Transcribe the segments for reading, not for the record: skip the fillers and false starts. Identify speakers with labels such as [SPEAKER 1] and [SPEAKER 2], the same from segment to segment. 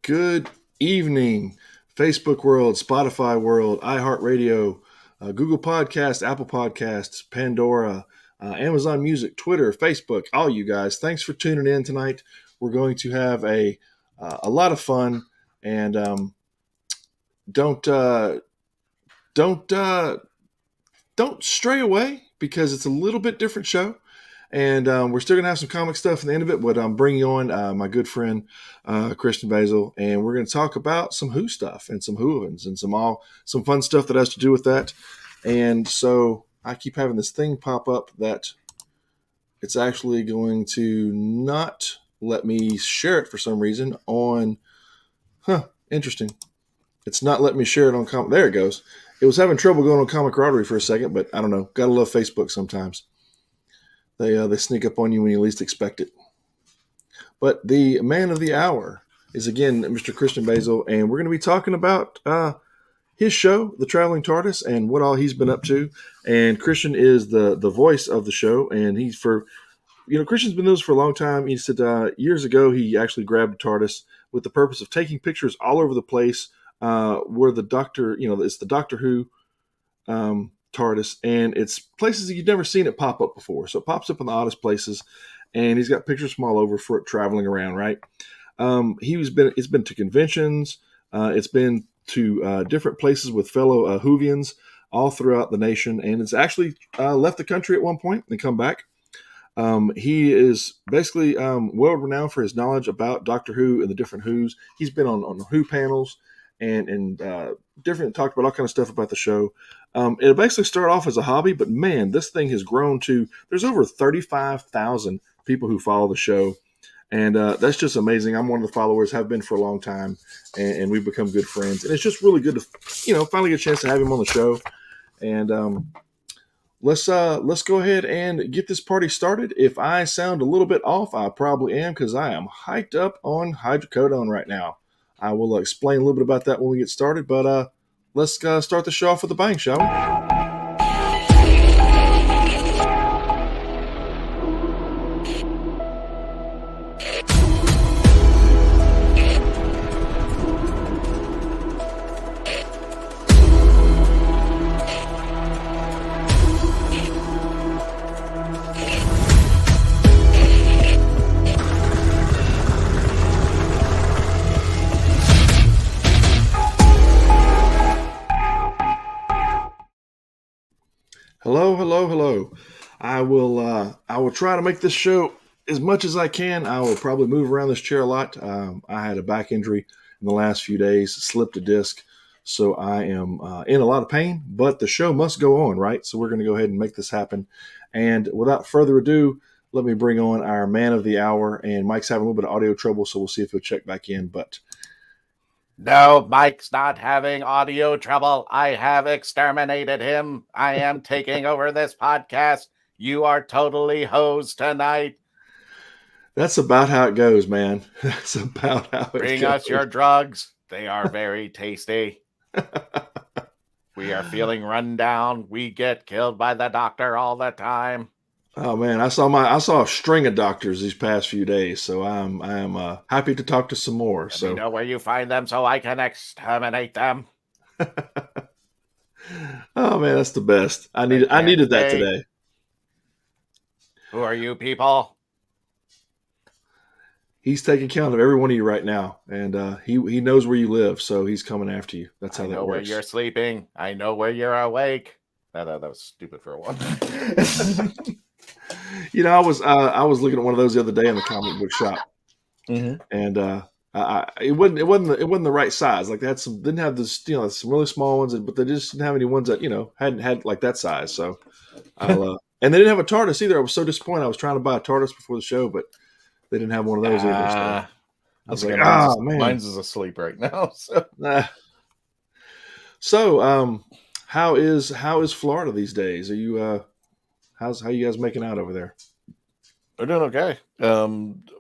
[SPEAKER 1] Good evening, Facebook world, Spotify world, iHeartRadio, Google Podcasts, Apple Podcasts, Pandora, Amazon Music, Twitter, Facebook, all you guys. Thanks for tuning in tonight. We're going to have a lot of fun, and don't stray away because it's a little bit different show. And we're still going to have some comic stuff at the end of it, but I'm bringing on my good friend, Christian Basil, and we're going to talk about some Who stuff and some Whoavans and some fun stuff that has to do with that. And so I keep having this thing pop up that it's actually going to not let me share it for some reason on, interesting. It's not letting me share it on comic. There it goes. It was having trouble going on Comic Rotary for a second, but I don't know. Gotta love Facebook sometimes. They sneak up on you when you least expect it. But the man of the hour is, again, Mr. Christian Basil, and we're going to be talking about his show, The Traveling Tardis, and what all he's been up to. And Christian is the voice of the show, and Christian's been doing this for a long time. He said years ago he actually grabbed a TARDIS with the purpose of taking pictures all over the place where the Doctor, it's the Doctor Who TARDIS, and it's places that you've never seen it pop up before. So it pops up in the oddest places, and he's got pictures from all over for it traveling around, right? It's been to conventions, it's been to different places with fellow Whovians all throughout the nation, and it's actually left the country at one point and come back. He is basically world renowned for his knowledge about Doctor Who and the different Whos. He's been on Who panels and different, talked about all kind of stuff about the show. It basically started off as a hobby, but man, this thing has grown to, there's over 35,000 people who follow the show. And that's just amazing. I'm one of the followers, have been for a long time, and we've become good friends. And it's just really good to, finally get a chance to have him on the show. And let's go ahead and get this party started. If I sound a little bit off, I probably am, because I am hyped up on hydrocodone right now. I will explain a little bit about that when we get started, but let's start the show off with a bang, shall we? Hello. I will try to make this show as much as I can. I will probably move around this chair a lot. I had a back injury in the last few days, slipped a disc, so I am in a lot of pain, but the show must go on, right? So we're going to go ahead and make this happen. And without further ado, let me bring on our man of the hour. And Mike's having a little bit of audio trouble, so we'll see if he'll check back in, but...
[SPEAKER 2] No, Mike's not having audio trouble. I have exterminated him. I am taking over this podcast. You are totally hosed tonight.
[SPEAKER 1] That's about how it goes, man. That's about how it goes.
[SPEAKER 2] Bring us your drugs. They are very tasty. We are feeling run down. We get killed by the doctor all the time.
[SPEAKER 1] Oh man, I saw a string of doctors these past few days, so I am happy to talk to some more.
[SPEAKER 2] So you know where you find them, so I can exterminate them.
[SPEAKER 1] Oh man, that's the best. I needed that today.
[SPEAKER 2] Who are you people?
[SPEAKER 1] He's taking count of every one of you right now, and he knows where you live, so he's coming after you. That's how that works. I know
[SPEAKER 2] where you're sleeping. I know where you're awake. That was stupid for a while.
[SPEAKER 1] I was looking at one of those the other day in the comic book shop, and it wasn't the right size. Like they had didn't have this, some really small ones, but they just didn't have any ones that hadn't had like that size. So, and they didn't have a TARDIS either. I was so disappointed. I was trying to buy a TARDIS before the show, but they didn't have one of those either. So I was like, man,
[SPEAKER 2] mine's is asleep right now.
[SPEAKER 1] So, how is Florida these days? Are you how you guys making out over there?
[SPEAKER 2] They're doing okay.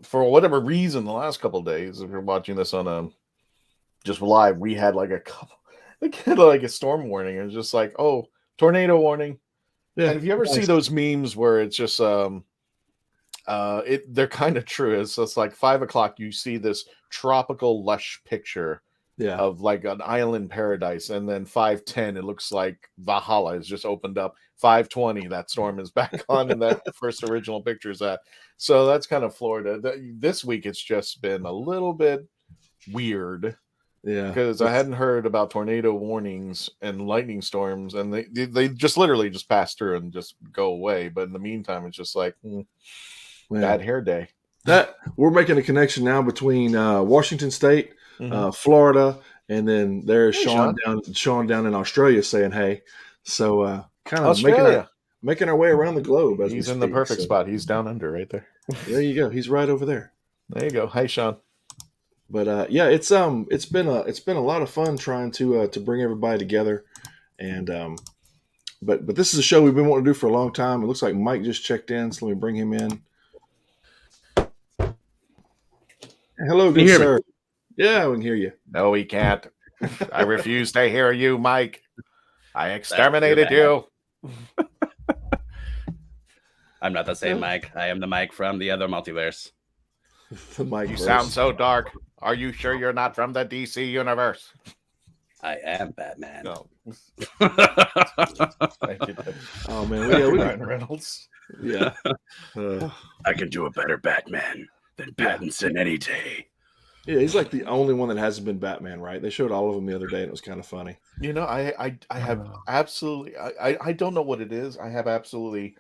[SPEAKER 2] For whatever reason, the last couple of days, if you're watching this on just live, we had like a storm warning. It was just like, tornado warning. Yeah. And if you ever see those memes where it's just They're kind of true. It's like 5 o'clock. You see this tropical lush picture of like an island paradise, and then 5:10 it looks like Valhalla has just opened up. 5:20 that storm is back on, and that first original picture is that. So that's kind of Florida. This week it's just been a little bit weird.
[SPEAKER 1] Yeah,
[SPEAKER 2] because I hadn't heard about tornado warnings and lightning storms, and they just literally just pass through and just go away. But in the meantime, it's just like bad hair day.
[SPEAKER 1] That we're making a connection now between Washington State, Florida, and then there's Sean down in Australia saying hey. So kind of making our way around the globe. As
[SPEAKER 2] he's in the perfect spot. He's down under right there.
[SPEAKER 1] There you go. He's right over there.
[SPEAKER 2] There you go. Hi, Sean.
[SPEAKER 1] But yeah, it's been a lot of fun trying to bring everybody together, and but this is a show we've been wanting to do for a long time. It looks like Mike just checked in, so let me bring him in. Hello, good sir. Yeah, we can hear you.
[SPEAKER 2] No, we can't. I refuse to hear you, Mike. I exterminated you.
[SPEAKER 3] I'm not the same Mike. I am the Mike from the other multiverse.
[SPEAKER 1] The Mike.
[SPEAKER 2] You sound so dark. Are you sure you're not from the DC universe?
[SPEAKER 3] I am Batman.
[SPEAKER 2] No.
[SPEAKER 1] Oh man, we
[SPEAKER 2] Ryan Reynolds.
[SPEAKER 1] Yeah.
[SPEAKER 3] I can do a better Batman than Pattinson any day.
[SPEAKER 1] Yeah, he's like the only one that hasn't been Batman, right? They showed all of them the other day, and it was kind of funny.
[SPEAKER 2] You know, I have absolutely. I don't know what it is. I have absolutely.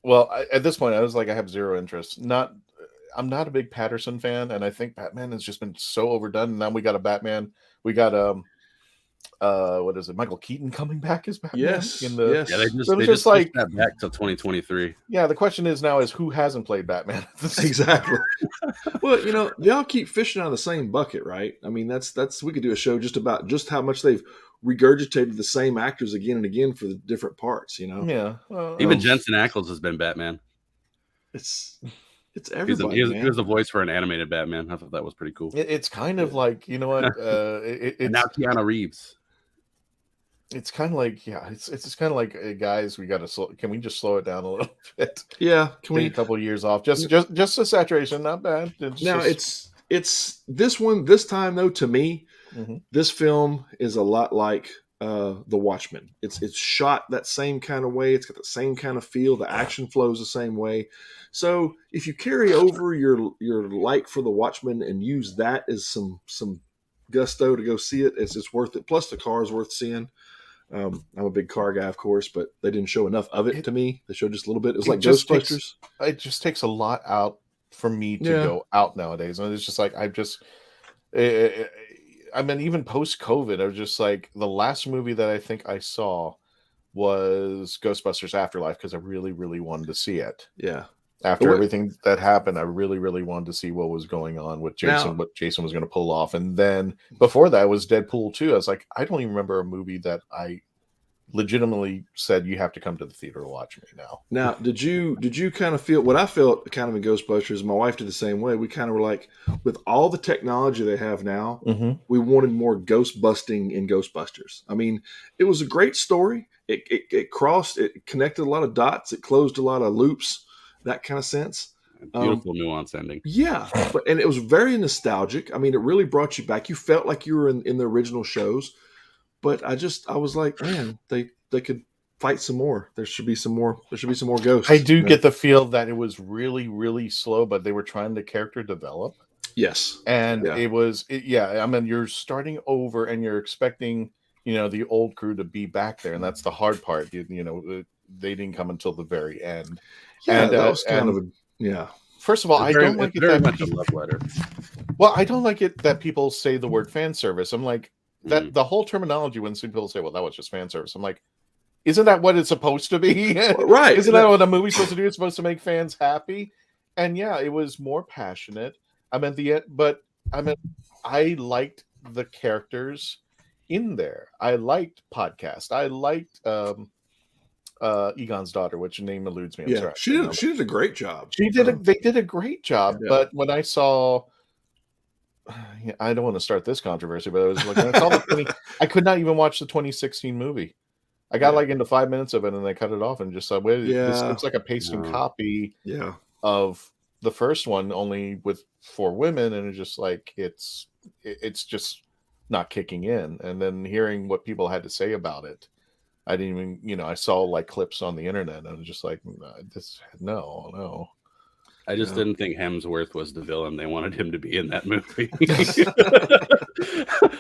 [SPEAKER 2] Well, at this point, I was like, I have zero interest. I'm not a big Patterson fan, and I think Batman has just been so overdone. And now we got a Batman. We got what is it? Michael Keaton coming back as Batman.
[SPEAKER 1] Yes.
[SPEAKER 3] Yeah, they just pushed that back till 2023.
[SPEAKER 2] Yeah, the question is now is who hasn't played Batman?
[SPEAKER 1] Exactly. Well, you know, they all keep fishing out of the same bucket, right? I mean, that's we could do a show just about just how much they've regurgitated the same actors again and again for the different parts. You know.
[SPEAKER 2] Yeah.
[SPEAKER 3] Even Jensen Ackles has been Batman.
[SPEAKER 1] It's everybody.
[SPEAKER 3] He was the voice for an animated Batman. I thought that was pretty cool.
[SPEAKER 2] It's kind of like, you know what?
[SPEAKER 3] And now Keanu Reeves.
[SPEAKER 2] It's kind of like, yeah, it's kind of like, hey, guys, we got to can we just slow it down a little bit?
[SPEAKER 1] Yeah,
[SPEAKER 2] can we a couple of years off? Just a saturation, not bad.
[SPEAKER 1] It's this one this time though. To me, this film is a lot like The Watchmen. It's shot that same kind of way. It's got the same kind of feel. The action flows the same way. So if you carry over your like for The Watchmen and use that as some gusto to go see it, it's worth it. Plus the car is worth seeing. I'm a big car guy, of course, but they didn't show enough of it to me. They showed just a little bit. It was like Ghostbusters.
[SPEAKER 2] It just takes a lot out for me to go out nowadays. And it's just like, I mean, even post-COVID, I was just like, the last movie that I think I saw was Ghostbusters Afterlife because I really, really wanted to see it.
[SPEAKER 1] Yeah.
[SPEAKER 2] After everything that happened, I really, really wanted to see what was going on with Jason, what Jason was going to pull off. And then before that was Deadpool 2. I was like, I don't even remember a movie that I legitimately said you have to come to the theater to watch me now.
[SPEAKER 1] Now, did you kind of feel what I felt kind of in Ghostbusters? My wife did the same way. We kind of were like, with all the technology they have now, we wanted more ghost busting in Ghostbusters. I mean, it was a great story. It connected a lot of dots. It closed a lot of loops. That kind of sense.
[SPEAKER 3] Beautiful nuance ending.
[SPEAKER 1] Yeah, and it was very nostalgic. I mean, it really brought you back. You felt like you were in the original shows. But I was like, man, they could fight some more. There should be some more ghosts.
[SPEAKER 2] I do get the feel that it was really, really slow, but they were trying to character develop.
[SPEAKER 1] Yes,
[SPEAKER 2] and it was. I mean, you're starting over, and you're expecting, the old crew to be back there, and that's the hard part. They didn't come until the very end.
[SPEAKER 1] Yeah,
[SPEAKER 2] and
[SPEAKER 1] that was kind of
[SPEAKER 2] First of all, I don't like it
[SPEAKER 3] very
[SPEAKER 2] that
[SPEAKER 3] much a love letter.
[SPEAKER 2] Well, I don't like it that people say the word fan service. I'm like that the whole terminology when some people say, "Well, that was just fan service." I'm like, isn't that what it's supposed to be?
[SPEAKER 1] Right?
[SPEAKER 2] Isn't that what a movie's supposed to do? It's supposed to make fans happy. And yeah, it was more passionate. I liked the characters in there. I liked podcast. I liked Egon's daughter, which name eludes me. I'm sorry.
[SPEAKER 1] She did a great job.
[SPEAKER 2] They did a great job. Yeah. But when I saw, I don't want to start this controversy, but I was like, I could not even watch the 2016 movie. I got into 5 minutes of it, and they cut it off and just said, "Wait, this looks like a paste and copy."
[SPEAKER 1] Yeah,
[SPEAKER 2] of the first one, only with 4 women, and it's just like it's just not kicking in. And then hearing what people had to say about it, I didn't even, I saw like clips on the internet, and I was just like, no.
[SPEAKER 3] I just didn't think Hemsworth was the villain. They wanted him to be in that movie.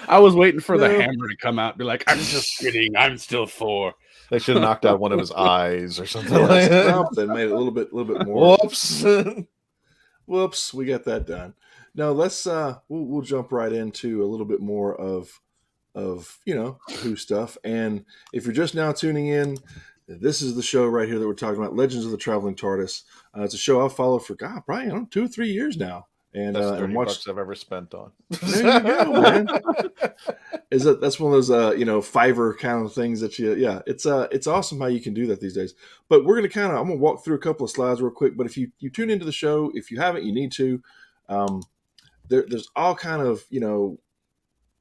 [SPEAKER 3] I was waiting for the hammer to come out and be like, I'm just kidding. I'm still 4.
[SPEAKER 2] They should have knocked out one of his eyes or something like that.
[SPEAKER 1] Something made it a little bit more.
[SPEAKER 2] Whoops.
[SPEAKER 1] Whoops, we got that done. Now let's we'll jump right into a little bit more of Who stuff. And if you're just now tuning in, this is the show right here that we're talking about, Legends of the Traveling Tardis. It's a show I've followed for probably 2 or 3 years now, and
[SPEAKER 2] that's
[SPEAKER 1] $30
[SPEAKER 2] bucks I've ever spent on.
[SPEAKER 1] There you go, man. That's one of those Fiverr kind of things that it's awesome how you can do that these days. But we're gonna I'm gonna walk through a couple of slides real quick. But if you tune into the show, if you haven't, you need to. There's all kind of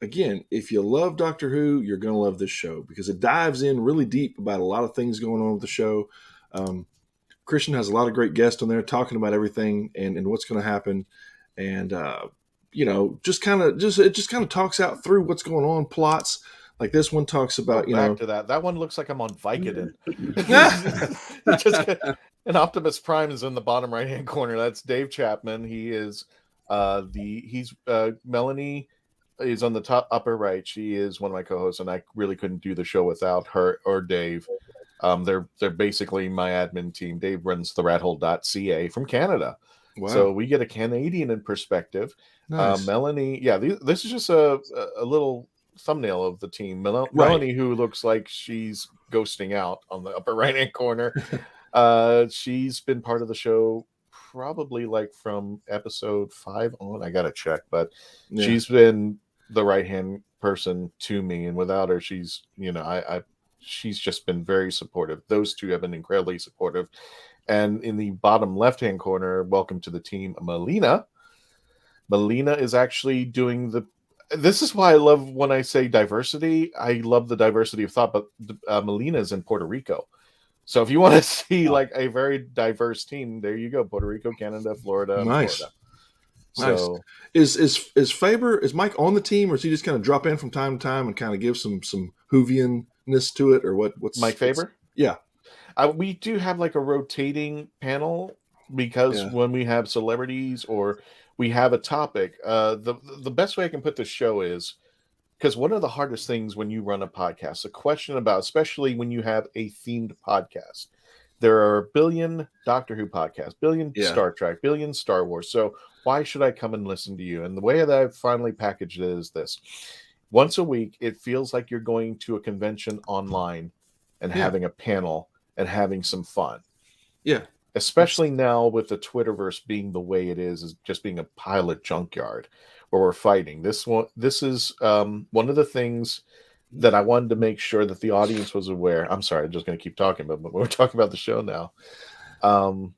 [SPEAKER 1] again, if you love Doctor Who, you're going to love this show because it dives in really deep about a lot of things going on with the show. Christian has a lot of great guests on there talking about everything and what's going to happen. And, it just kind of talks out through what's going on, plots. Like this one talks about,
[SPEAKER 2] back to that. That one looks like I'm on Vicodin. And Optimus Prime is in the bottom right-hand corner. That's Dave Chapman. He is Melanie is on the top upper right. She is one of my co-hosts, and I really couldn't do the show without her or Dave. They're basically my admin team. Dave runs the rathole.ca from Canada. Wow. So we get a Canadian perspective. Nice. Melanie, this is just a little thumbnail of the team. Melanie, who looks like she's ghosting out on the upper right-hand corner. She's been part of the show probably like from episode 5 on. I gotta check, but she's been the right-hand person to me, and without her, she's she's just been very supportive. Those two have been incredibly supportive. And in the bottom left-hand corner, welcome to the team, Melina. Melina is actually doing this is why I love when I say diversity. I love the diversity of thought, but Melina is in Puerto Rico. So if you want to see like a very diverse team, there you go. Puerto Rico, Canada, Florida.
[SPEAKER 1] Nice.
[SPEAKER 2] Florida.
[SPEAKER 1] So is Faber, is Mike on the team, or is he just kind of drop in from time to time and kind of give some Whovian-ness to it, or what's
[SPEAKER 2] Mike Faber?
[SPEAKER 1] Yeah.
[SPEAKER 2] We do have like a rotating panel because when we have celebrities or we have a topic, the best way I can put this show is, because one of the hardest things when you run a podcast, a question about, especially when you have a themed podcast, there are a billion Doctor Who podcasts, billion Star Trek, billion Star Wars. So why should I come and listen to you? And the way that I've finally packaged it is this. Once a week, it feels like you're going to a convention online and having a panel and having some fun. Yeah. Especially now with the Twitterverse being the way it is just being a pile of junkyard where we're fighting. This is one of the things that I wanted to make sure that the audience was aware. I'm sorry, I'm just going to keep talking, but we're talking about the show now. One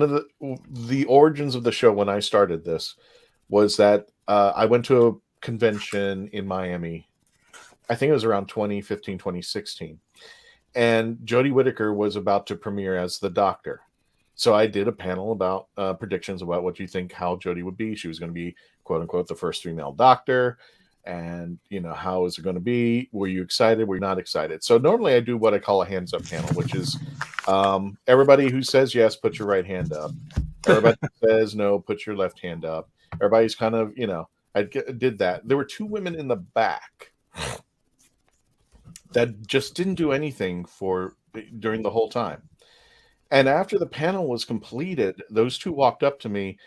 [SPEAKER 2] of the origins of the show when I started this was that I went to a convention in Miami. I think it was around 2015, 2016. And Jodie Whittaker was about to premiere as the Doctor. So I did a panel about predictions about what you think how Jodie would be. She was going to be, quote unquote, the first female Doctor. And, how is it going to be? Were you excited? Were you not excited? So normally I do what I call a hands up panel, which is everybody who says yes, put your right hand up. Everybody who says no, put your left hand up. Everybody's kind of, I did that. There were 2 women in the back that just didn't do anything during the whole time. And after the panel was completed, those 2 walked up to me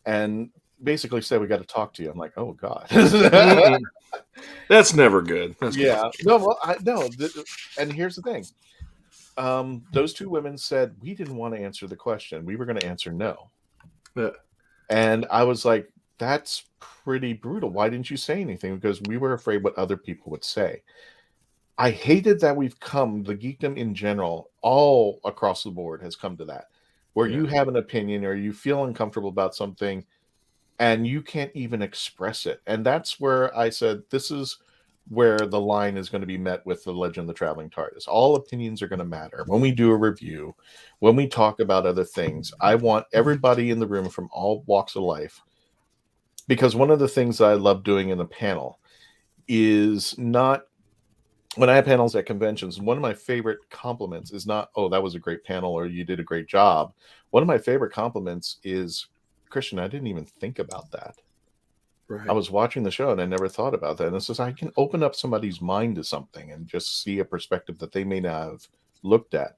[SPEAKER 2] and basically said, "We got to talk to you." I'm like, "Oh God."
[SPEAKER 1] That's never good.
[SPEAKER 2] That's good. No, well, no. And here's the thing. Those 2 women said, "We didn't want to answer the question. We were going to answer no." Yeah. And I was like, "That's pretty brutal. Why didn't you say anything?" Because we were afraid what other people would say. I hated that we've come, the geekdom in general, all across the board has come to that, where you have an opinion or you feel uncomfortable about something and you can't even express it. And that's where I said, this is where the line is going to be met with the Legend of the Traveling Tardis. All opinions are going to matter. When we do a review, when we talk about other things, I want everybody in the room from all walks of life, because one of the things that I love doing in a panel is not, when I have panels at conventions, one of my favorite compliments is not, oh, that was a great panel or you did a great job. One of my favorite compliments is, Christian, I didn't even think about that. Right. I was watching the show and I never thought about that. And it's just, I can open up somebody's mind to something and just see a perspective that they may not have looked at.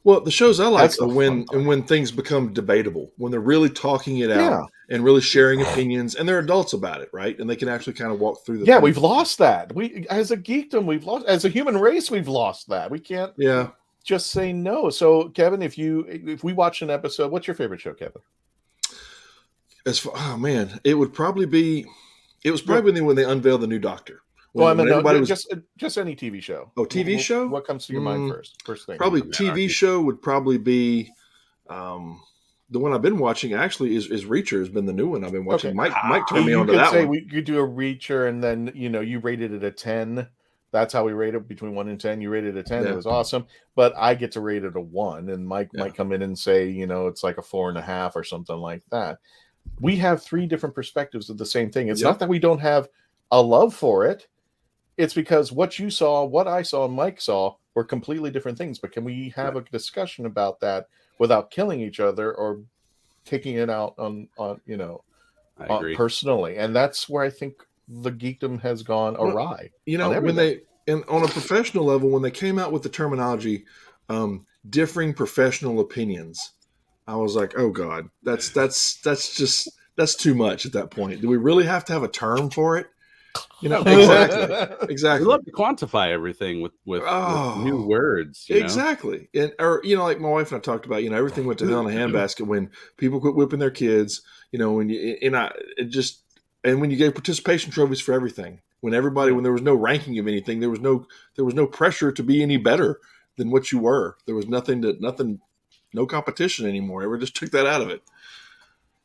[SPEAKER 1] Well, the shows I like are when things become debatable, when they're really talking it out and really sharing opinions, and they're adults about it, right? And they can actually kind of walk through the
[SPEAKER 2] thing. We've lost that. We, as a geekdom, we've lost, as a human race, we've lost that. We can't just say no. So, Kevin, if we watch an episode, what's your favorite show, Kevin?
[SPEAKER 1] Oh man, it was probably when they unveiled the new Doctor.
[SPEAKER 2] Well, I mean, everybody was just any TV show.
[SPEAKER 1] Oh, TV show?
[SPEAKER 2] What comes to your mind first thing?
[SPEAKER 1] Probably TV show would probably be the one I've been watching. Actually, is Reacher has been the new one I've been watching. Mike turned me on to that one.
[SPEAKER 2] We could do a Reacher, and then you rated it a 10. That's how we rate it, between 1 and 10. You rated it a 10. Yeah. It was awesome, but I get to rate it a 1, and Mike might come in and say, it's like a 4.5 or something like that. We have 3 different perspectives of the same thing. It's not that we don't have a love for it. It's because what you saw, what I saw, and Mike saw were completely different things. But can we have a discussion about that without killing each other or taking it out on personally? And that's where I think the geekdom has gone awry.
[SPEAKER 1] When they, and on a professional level, when they came out with the terminology, differing professional opinions, I was like, oh God, that's too much at that point. Do we really have to have a term for it? Exactly.
[SPEAKER 4] We love to quantify everything with new words.
[SPEAKER 1] Exactly. And like my wife and I talked about, everything went to hell in a handbasket when people quit whipping their kids. When you when you gave participation trophies for everything. When there was no ranking of anything, there was no pressure to be any better than what you were. There was no competition anymore. Everyone just took that out of it.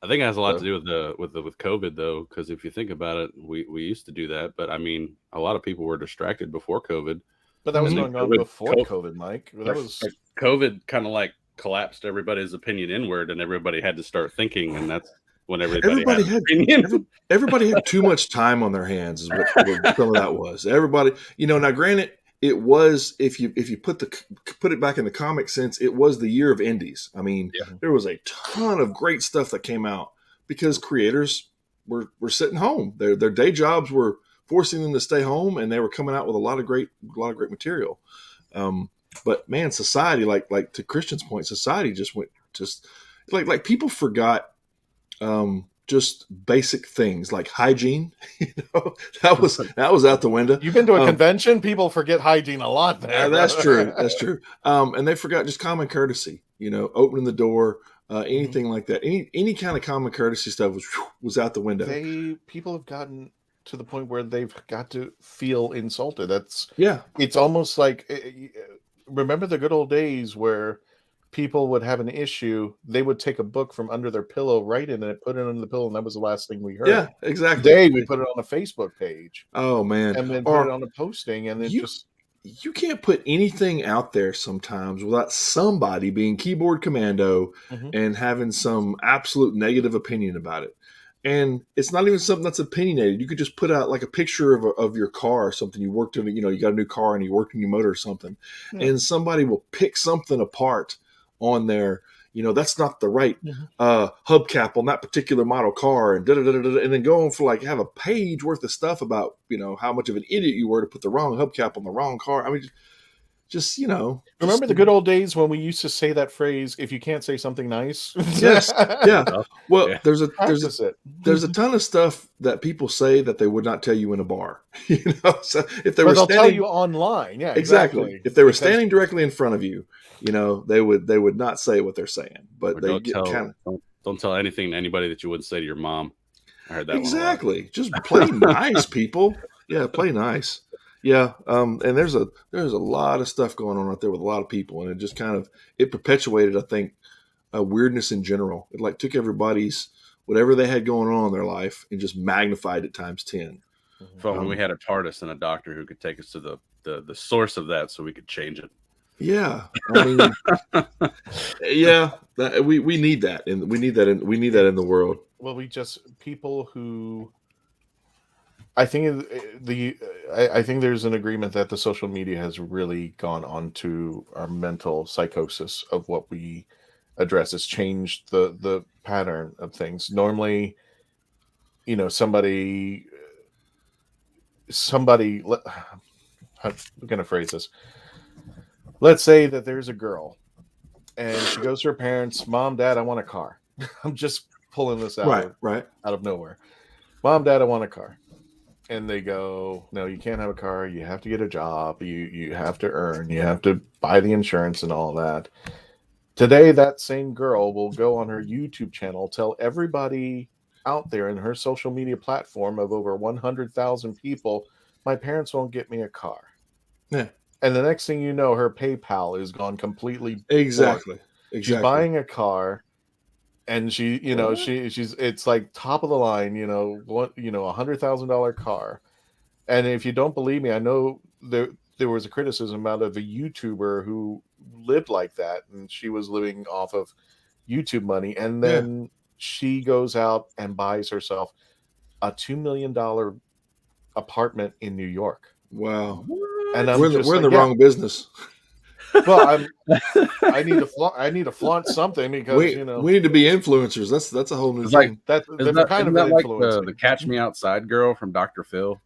[SPEAKER 4] I think it has a lot to do with COVID, though, because if you think about it, we used to do that, but I mean, a lot of people were distracted before COVID.
[SPEAKER 2] But that was going on before COVID, Mike. That was
[SPEAKER 4] COVID kind of like collapsed everybody's opinion inward, and everybody had to start thinking, and that's when everybody
[SPEAKER 1] had too much time on their hands. Is what some of that was. Everybody, now granted, it was, if you put it back in the comic sense, it was the year of indies. I mean, there was a ton of great stuff that came out because creators were sitting home. Their day jobs were forcing them to stay home, and they were coming out with a lot of great material. But man, society, like to Christian's point, society just went like people forgot just basic things like hygiene. That was out the window.
[SPEAKER 2] You've been to a convention, people forget hygiene a lot there.
[SPEAKER 1] That's true. And they forgot just common courtesy, opening the door, anything like that. Any kind of common courtesy stuff was out the window.
[SPEAKER 2] People have gotten to the point where they've got to feel insulted. It's almost like, remember the good old days where people would have an issue, they would take a book from under their pillow, write in it, put it under the pillow, and that was the last thing we heard.
[SPEAKER 1] Yeah, exactly.
[SPEAKER 2] Today we put it on a Facebook page.
[SPEAKER 1] Oh man.
[SPEAKER 2] And then put it on a posting, and then
[SPEAKER 1] you can't put anything out there sometimes without somebody being keyboard commando and having some absolute negative opinion about it. And it's not even something that's opinionated. You could just put out like a picture of your car or something. You worked in, you got a new car and you worked in your motor or something, and somebody will pick something apart on there. That's not the right hubcap on that particular model car, and and then go on for have a page worth of stuff about how much of an idiot you were to put the wrong hubcap on the wrong car. I mean,
[SPEAKER 2] remember the good old days when we used to say that phrase, if you can't say something nice.
[SPEAKER 1] Yes. Yeah. Well, there's a ton of stuff that people say that they would not tell you in a bar. So if
[SPEAKER 2] they'll tell you online. Yeah,
[SPEAKER 1] exactly. If they were standing directly in front of you, they would not say what they're saying. But they
[SPEAKER 4] don't tell anything to anybody that you wouldn't say to your mom. I heard that
[SPEAKER 1] exactly. Just play nice, people. Yeah, play nice. Yeah, and there's a lot of stuff going on out there with a lot of people, and it just it perpetuated, I think, a weirdness in general. It took everybody's whatever they had going on in their life and just magnified it times 10.
[SPEAKER 2] Mm-hmm.
[SPEAKER 4] If only we had a Tardis and a doctor who could take us to the source of that, so we could change it.
[SPEAKER 1] Yeah, I mean, yeah, we need that, and we need that in the world.
[SPEAKER 2] Well, people who I think I think there's an agreement that the social media has really gone onto our mental psychosis of what we address. It's changed the pattern of things. Normally, somebody. I'm going to phrase this. Let's say that there's a girl, and she goes to her parents, "Mom, Dad, I want a car." I'm just pulling this out
[SPEAKER 1] Right.
[SPEAKER 2] out of nowhere. "Mom, Dad, I want a car." And they go, "No, you can't have a car. You have to get a job. You have to earn. You have to buy the insurance and all that." Today, that same girl will go on her YouTube channel, tell everybody out there in her social media platform of over 100,000 people, "My parents won't get me a car."
[SPEAKER 1] Yeah.
[SPEAKER 2] And the next thing you know, her PayPal is gone completely.
[SPEAKER 1] Exactly.
[SPEAKER 2] She's buying a car. And she's it's like top of the line, $100,000 car. And if you don't believe me, I know there was a criticism out of a YouTuber who lived like that, and she was living off of YouTube money, and then she goes out and buys herself a $2 million apartment in New York.
[SPEAKER 1] Wow.
[SPEAKER 2] And
[SPEAKER 1] we're in the wrong business.
[SPEAKER 2] Well, I need to flaunt something because
[SPEAKER 1] we need to be influencers. That's a whole new thing.
[SPEAKER 4] Isn't that like the Catch Me Outside girl from Dr. Phil,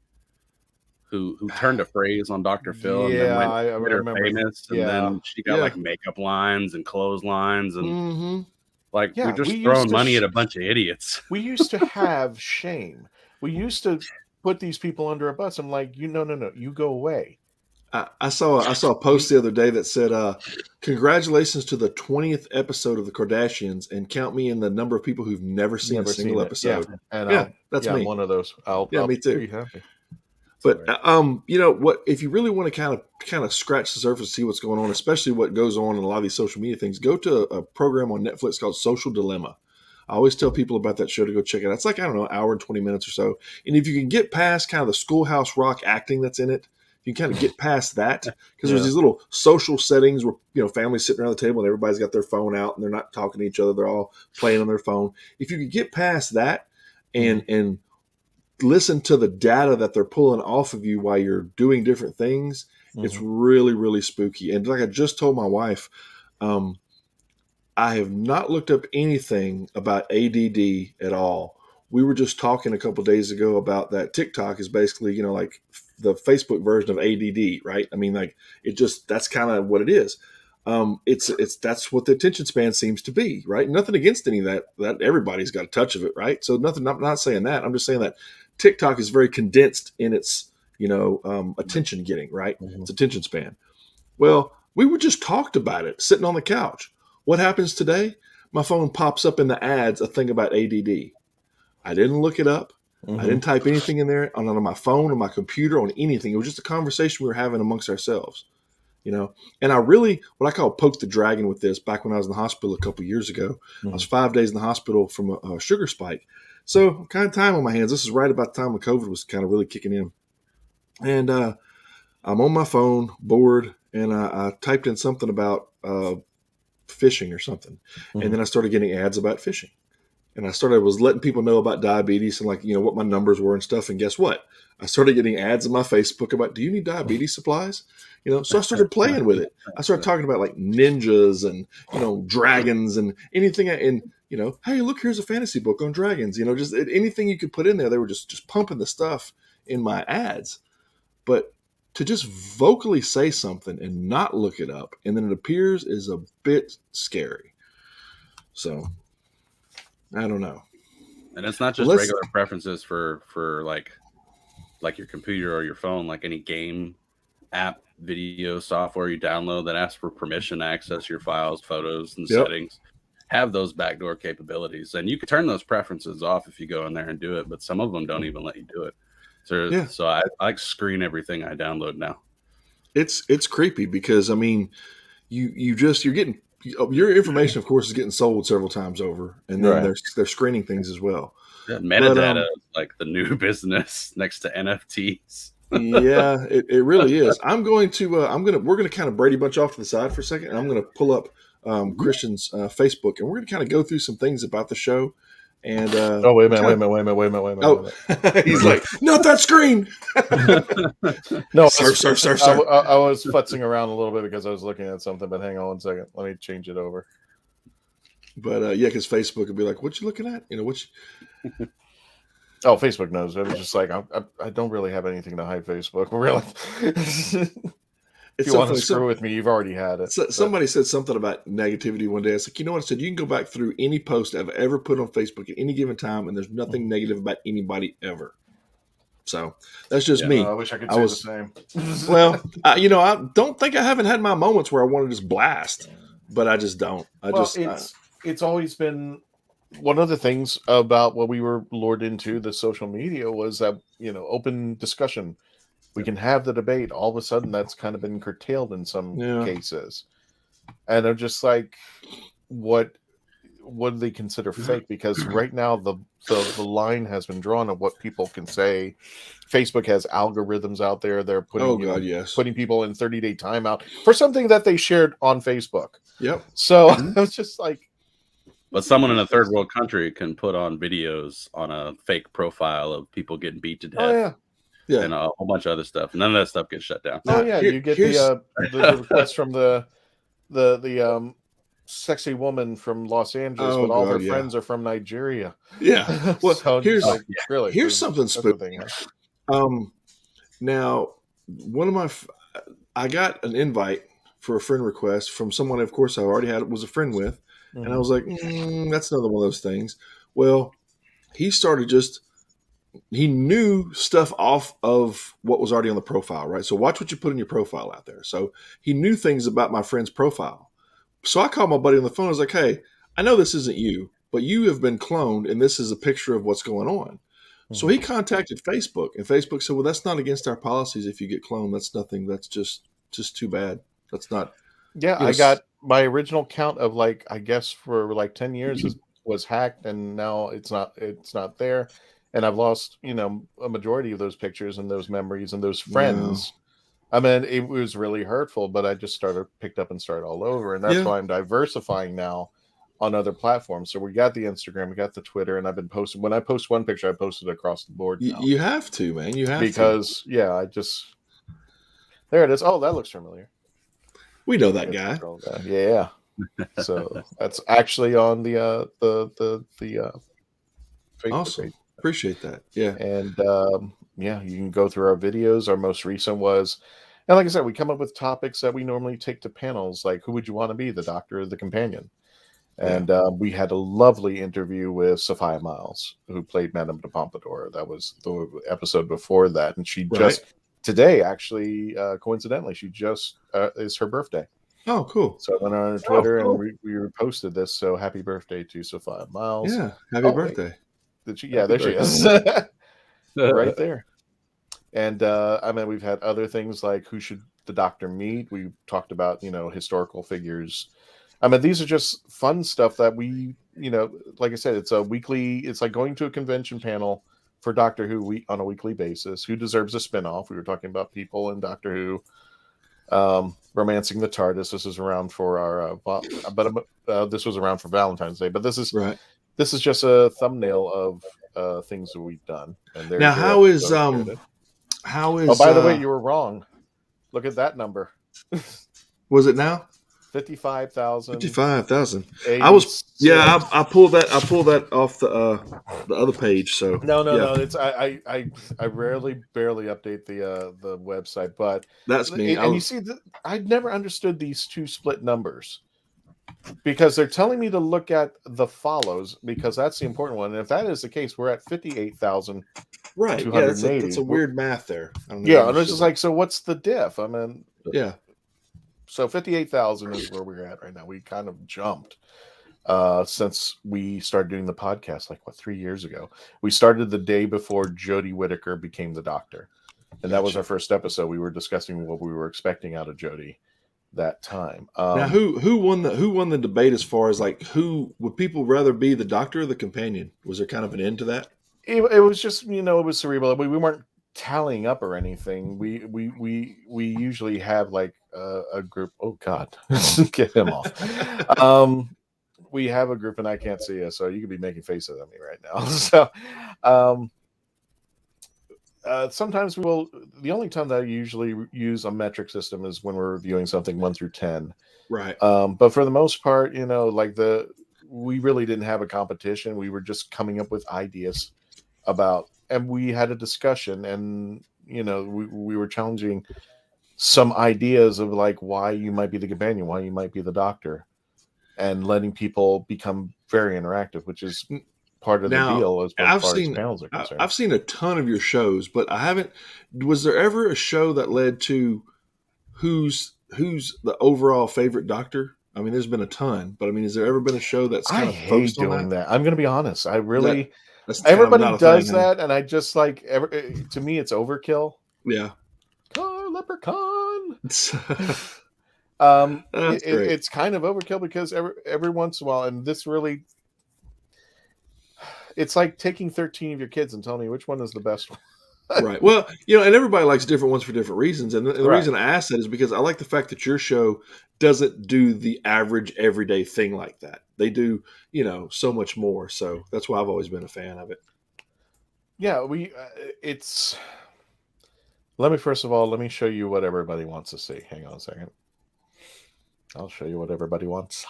[SPEAKER 4] who turned a phrase on Dr. Phil and then
[SPEAKER 2] I remember.
[SPEAKER 4] Famous, and then she got like makeup lines and clotheslines and we're just throwing money at a bunch of idiots.
[SPEAKER 2] We used to have shame. We used to put these people under a bus. I'm like, no, you go away.
[SPEAKER 1] I saw a post the other day that said, "Congratulations to the 20th episode of the Kardashians, and count me in the number of people who've never seen a single episode."
[SPEAKER 2] Yeah,
[SPEAKER 1] that's me.
[SPEAKER 2] I'm one of those.
[SPEAKER 1] Me too.
[SPEAKER 2] Be happy.
[SPEAKER 1] But what if you really want to kind of scratch the surface and see what's going on, especially what goes on in a lot of these social media things, go to a program on Netflix called Social Dilemma. I always tell people about that show to go check it out. It's like, I don't know, an hour and 20 minutes or so. And if you can get past kind of the Schoolhouse Rock acting that's in it, you can kind of get past that, because there's these little social settings where, families sitting around the table and everybody's got their phone out and they're not talking to each other. They're all playing on their phone. If you could get past that and listen to the data that they're pulling off of you while you're doing different things, it's really, really spooky. And like I just told my wife, I have not looked up anything about ADD at all. We were just talking a couple of days ago about that TikTok is basically, like the Facebook version of ADD, right? I mean, like that's kind of what it is. That's what the attention span seems to be, right? Nothing against any of that everybody's got a touch of it, right? So nothing, I'm not saying that. I'm just saying that TikTok is very condensed in its, attention getting, right? Its attention span. Well, we were just talked about it sitting on the couch. What happens today? My phone pops up in the ads, a thing about ADD. I didn't look it up. I didn't type anything in there on my phone or my computer on anything. It was just a conversation we were having amongst ourselves, And I really, what I call poke the dragon with this, back when I was in the hospital a couple of years ago, I was 5 days in the hospital from a sugar spike. So kind of time on my hands. This is right about the time when COVID was kind of really kicking in. And I'm on my phone, bored, and I typed in something about fishing or something. And then I started getting ads about fishing. And I was letting people know about diabetes and what my numbers were and stuff. And guess what? I started getting ads on my Facebook about, do you need diabetes supplies? So I started playing with it. I started talking about like ninjas and, dragons and anything. And, hey, look, here's a fantasy book on dragons, just anything you could put in there. They were just pumping the stuff in my ads. But to just vocally say something and not look it up, and then it appears, is a bit scary. So I don't know.
[SPEAKER 4] And it's not just regular preferences for like your computer or your phone, like any game app, video software you download that asks for permission to access your files, photos, and settings, have those backdoor capabilities. And you can turn those preferences off if you go in there and do it, but some of them don't even let you do it. So I like screen everything I download now.
[SPEAKER 1] It's creepy because you're getting your information, of course, is getting sold several times over, and then they're screening things as well.
[SPEAKER 4] Yeah, metadata is like the new business next to NFTs.
[SPEAKER 1] Yeah, it really is. We're gonna kind of Brady Bunch off to the side for a second, and I'm gonna pull up Christian's Facebook, and we're gonna kind of go through some things about the show. And
[SPEAKER 2] wait a minute.
[SPEAKER 1] Oh, he's like, not that screen.
[SPEAKER 2] No,
[SPEAKER 1] sir.
[SPEAKER 2] I was futzing around a little bit because I was looking at something, but hang on one second. Let me change it over.
[SPEAKER 1] But yeah, because Facebook would be like, "What you looking at? You know what?"
[SPEAKER 2] Oh, Facebook knows. I was just like, I don't really have anything to hide. Facebook, really. If you want to screw with me, you've already had it.
[SPEAKER 1] Somebody said something about negativity one day. It's like, you know what I said? You can go back through any post I've ever put on Facebook at any given time, and there's nothing negative about anybody ever. So that's just me.
[SPEAKER 2] I wish I could say the same.
[SPEAKER 1] Well, I don't think I haven't had my moments where I want to just blast, but I just don't.
[SPEAKER 2] It's always been one of the things about what we were lured into the social media was that, open discussion. We can have the debate. All of a sudden, that's kind of been curtailed in some cases. And I'm just like, what do they consider fake? Because right now, the line has been drawn of what people can say. Facebook has algorithms out there. They're putting people in 30-day timeout for something that they shared on Facebook.
[SPEAKER 1] Yep.
[SPEAKER 2] So I was just like,
[SPEAKER 4] but someone in a third world country can put on videos on a fake profile of people getting beat to death.
[SPEAKER 2] Oh, yeah.
[SPEAKER 1] Yeah,
[SPEAKER 4] and a whole bunch of other stuff. None of that stuff gets shut down.
[SPEAKER 2] Oh yeah, you get the request from the sexy woman from Los Angeles, but all her friends are from Nigeria.
[SPEAKER 1] Yeah. Well,
[SPEAKER 2] so
[SPEAKER 1] here's
[SPEAKER 2] something
[SPEAKER 1] spooky. Now, I got an invite for a friend request from someone, of course, I already was a friend with, and I was like, that's another one of those things. Well, he knew stuff off of what was already on the profile, right? So watch what you put in your profile out there. So he knew things about my friend's profile. So I called my buddy on the phone. I was like, hey, I know this isn't you, but you have been cloned, and this is a picture of what's going on. So he contacted Facebook, and Facebook said, well, that's not against our policies if you get cloned. That's nothing. That's just too bad. That's not.
[SPEAKER 2] Yeah, I got my original count of I guess for 10 years was hacked, and now it's not there. And I've lost, a majority of those pictures and those memories and those friends. No. I mean, it was really hurtful, but I just picked up and started all over. And that's why I'm diversifying now on other platforms. So we got the Instagram, we got the Twitter, and I've been posting. When I post one picture, I post it across the board now.
[SPEAKER 1] You have to, man. You have
[SPEAKER 2] because, there it is. Oh, that looks familiar.
[SPEAKER 1] We know that guy.
[SPEAKER 2] Yeah. So that's actually on the Facebook
[SPEAKER 1] awesome
[SPEAKER 2] page.
[SPEAKER 1] Appreciate that. Yeah.
[SPEAKER 2] And you can go through our videos. Our most recent was, and like I said, we come up with topics that we normally take to panels, like who would you want to be, the doctor or the companion? And we had a lovely interview with Sophia Miles, who played Madame de Pompadour. That was the episode before that. And she just today, actually, coincidentally, she just is her birthday.
[SPEAKER 1] Oh, cool.
[SPEAKER 2] So I went on her Twitter and we reposted this. So happy birthday to Sophia Miles.
[SPEAKER 1] Yeah. Happy birthday.
[SPEAKER 2] There she is. Right there. And we've had other things like who should the doctor meet? We talked about, historical figures. These are just fun stuff that we, like I said, it's like going to a convention panel for Doctor Who on a weekly basis. Who deserves a spinoff? We were talking about people in Doctor Who romancing the TARDIS. This is around for our this was around for Valentine's Day, but this is just a thumbnail of things that we've done. And
[SPEAKER 1] now, how is? Oh,
[SPEAKER 2] by the way, you were wrong. Look at that number.
[SPEAKER 1] Was it now?
[SPEAKER 2] 55,000.
[SPEAKER 1] 55,000. I was. Yeah, I pulled that. Off the other page. So
[SPEAKER 2] no. It's I barely update the website, but
[SPEAKER 1] that's me.
[SPEAKER 2] And you see, I'd never understood these two split numbers. Because they're telling me to look at the follows, because that's the important one. And if that is the case, we're at 58,000.
[SPEAKER 1] Right. Yeah, that's a weird math there.
[SPEAKER 2] And it's just like, so what's the diff? So 58,000 is where we're at right now. We kind of jumped since we started doing the podcast, 3 years ago. We started the day before Jodie Whittaker became the doctor. And that was our first episode. We were discussing what we were expecting out of Jodie. that time.
[SPEAKER 1] Now, who won the debate as far as like who would people rather be, the Doctor or the companion? Was there kind of an end to that?
[SPEAKER 2] It was just, it was cerebral. We weren't tallying up or anything. We usually have like a group. Oh God, get him off. We have a group, and I can't see you, so you could be making faces at me right now. So, sometimes we will. The only time that I usually use a metric system is when we're reviewing something 1 through 10.
[SPEAKER 1] Right.
[SPEAKER 2] But for the most part, we really didn't have a competition. We were just coming up with ideas and we had a discussion, and we were challenging some ideas of like why you might be the companion, why you might be the Doctor, and letting people become very interactive, which is part of the deal as far as panels are concerned.
[SPEAKER 1] I've seen a ton of your shows, but I haven't. Was there ever a show that led to who's the overall favorite Doctor? I mean, there's been a ton, but I mean, has there ever been a show that's kind of focused on that?
[SPEAKER 2] I'm going to be honest. I really. Everybody does that, and I just like to me, it's overkill.
[SPEAKER 1] Yeah.
[SPEAKER 2] Leprechaun. It's kind of overkill because every once in a while, and this really, it's like taking 13 of your kids and telling me which one is the best one.
[SPEAKER 1] Right. Well, and everybody likes different ones for different reasons. And the reason I ask that is because I like the fact that your show doesn't do the average everyday thing like that. They do, so much more. So that's why I've always been a fan of it.
[SPEAKER 2] Yeah, let me show you what everybody wants to see. Hang on a second. I'll show you what everybody wants.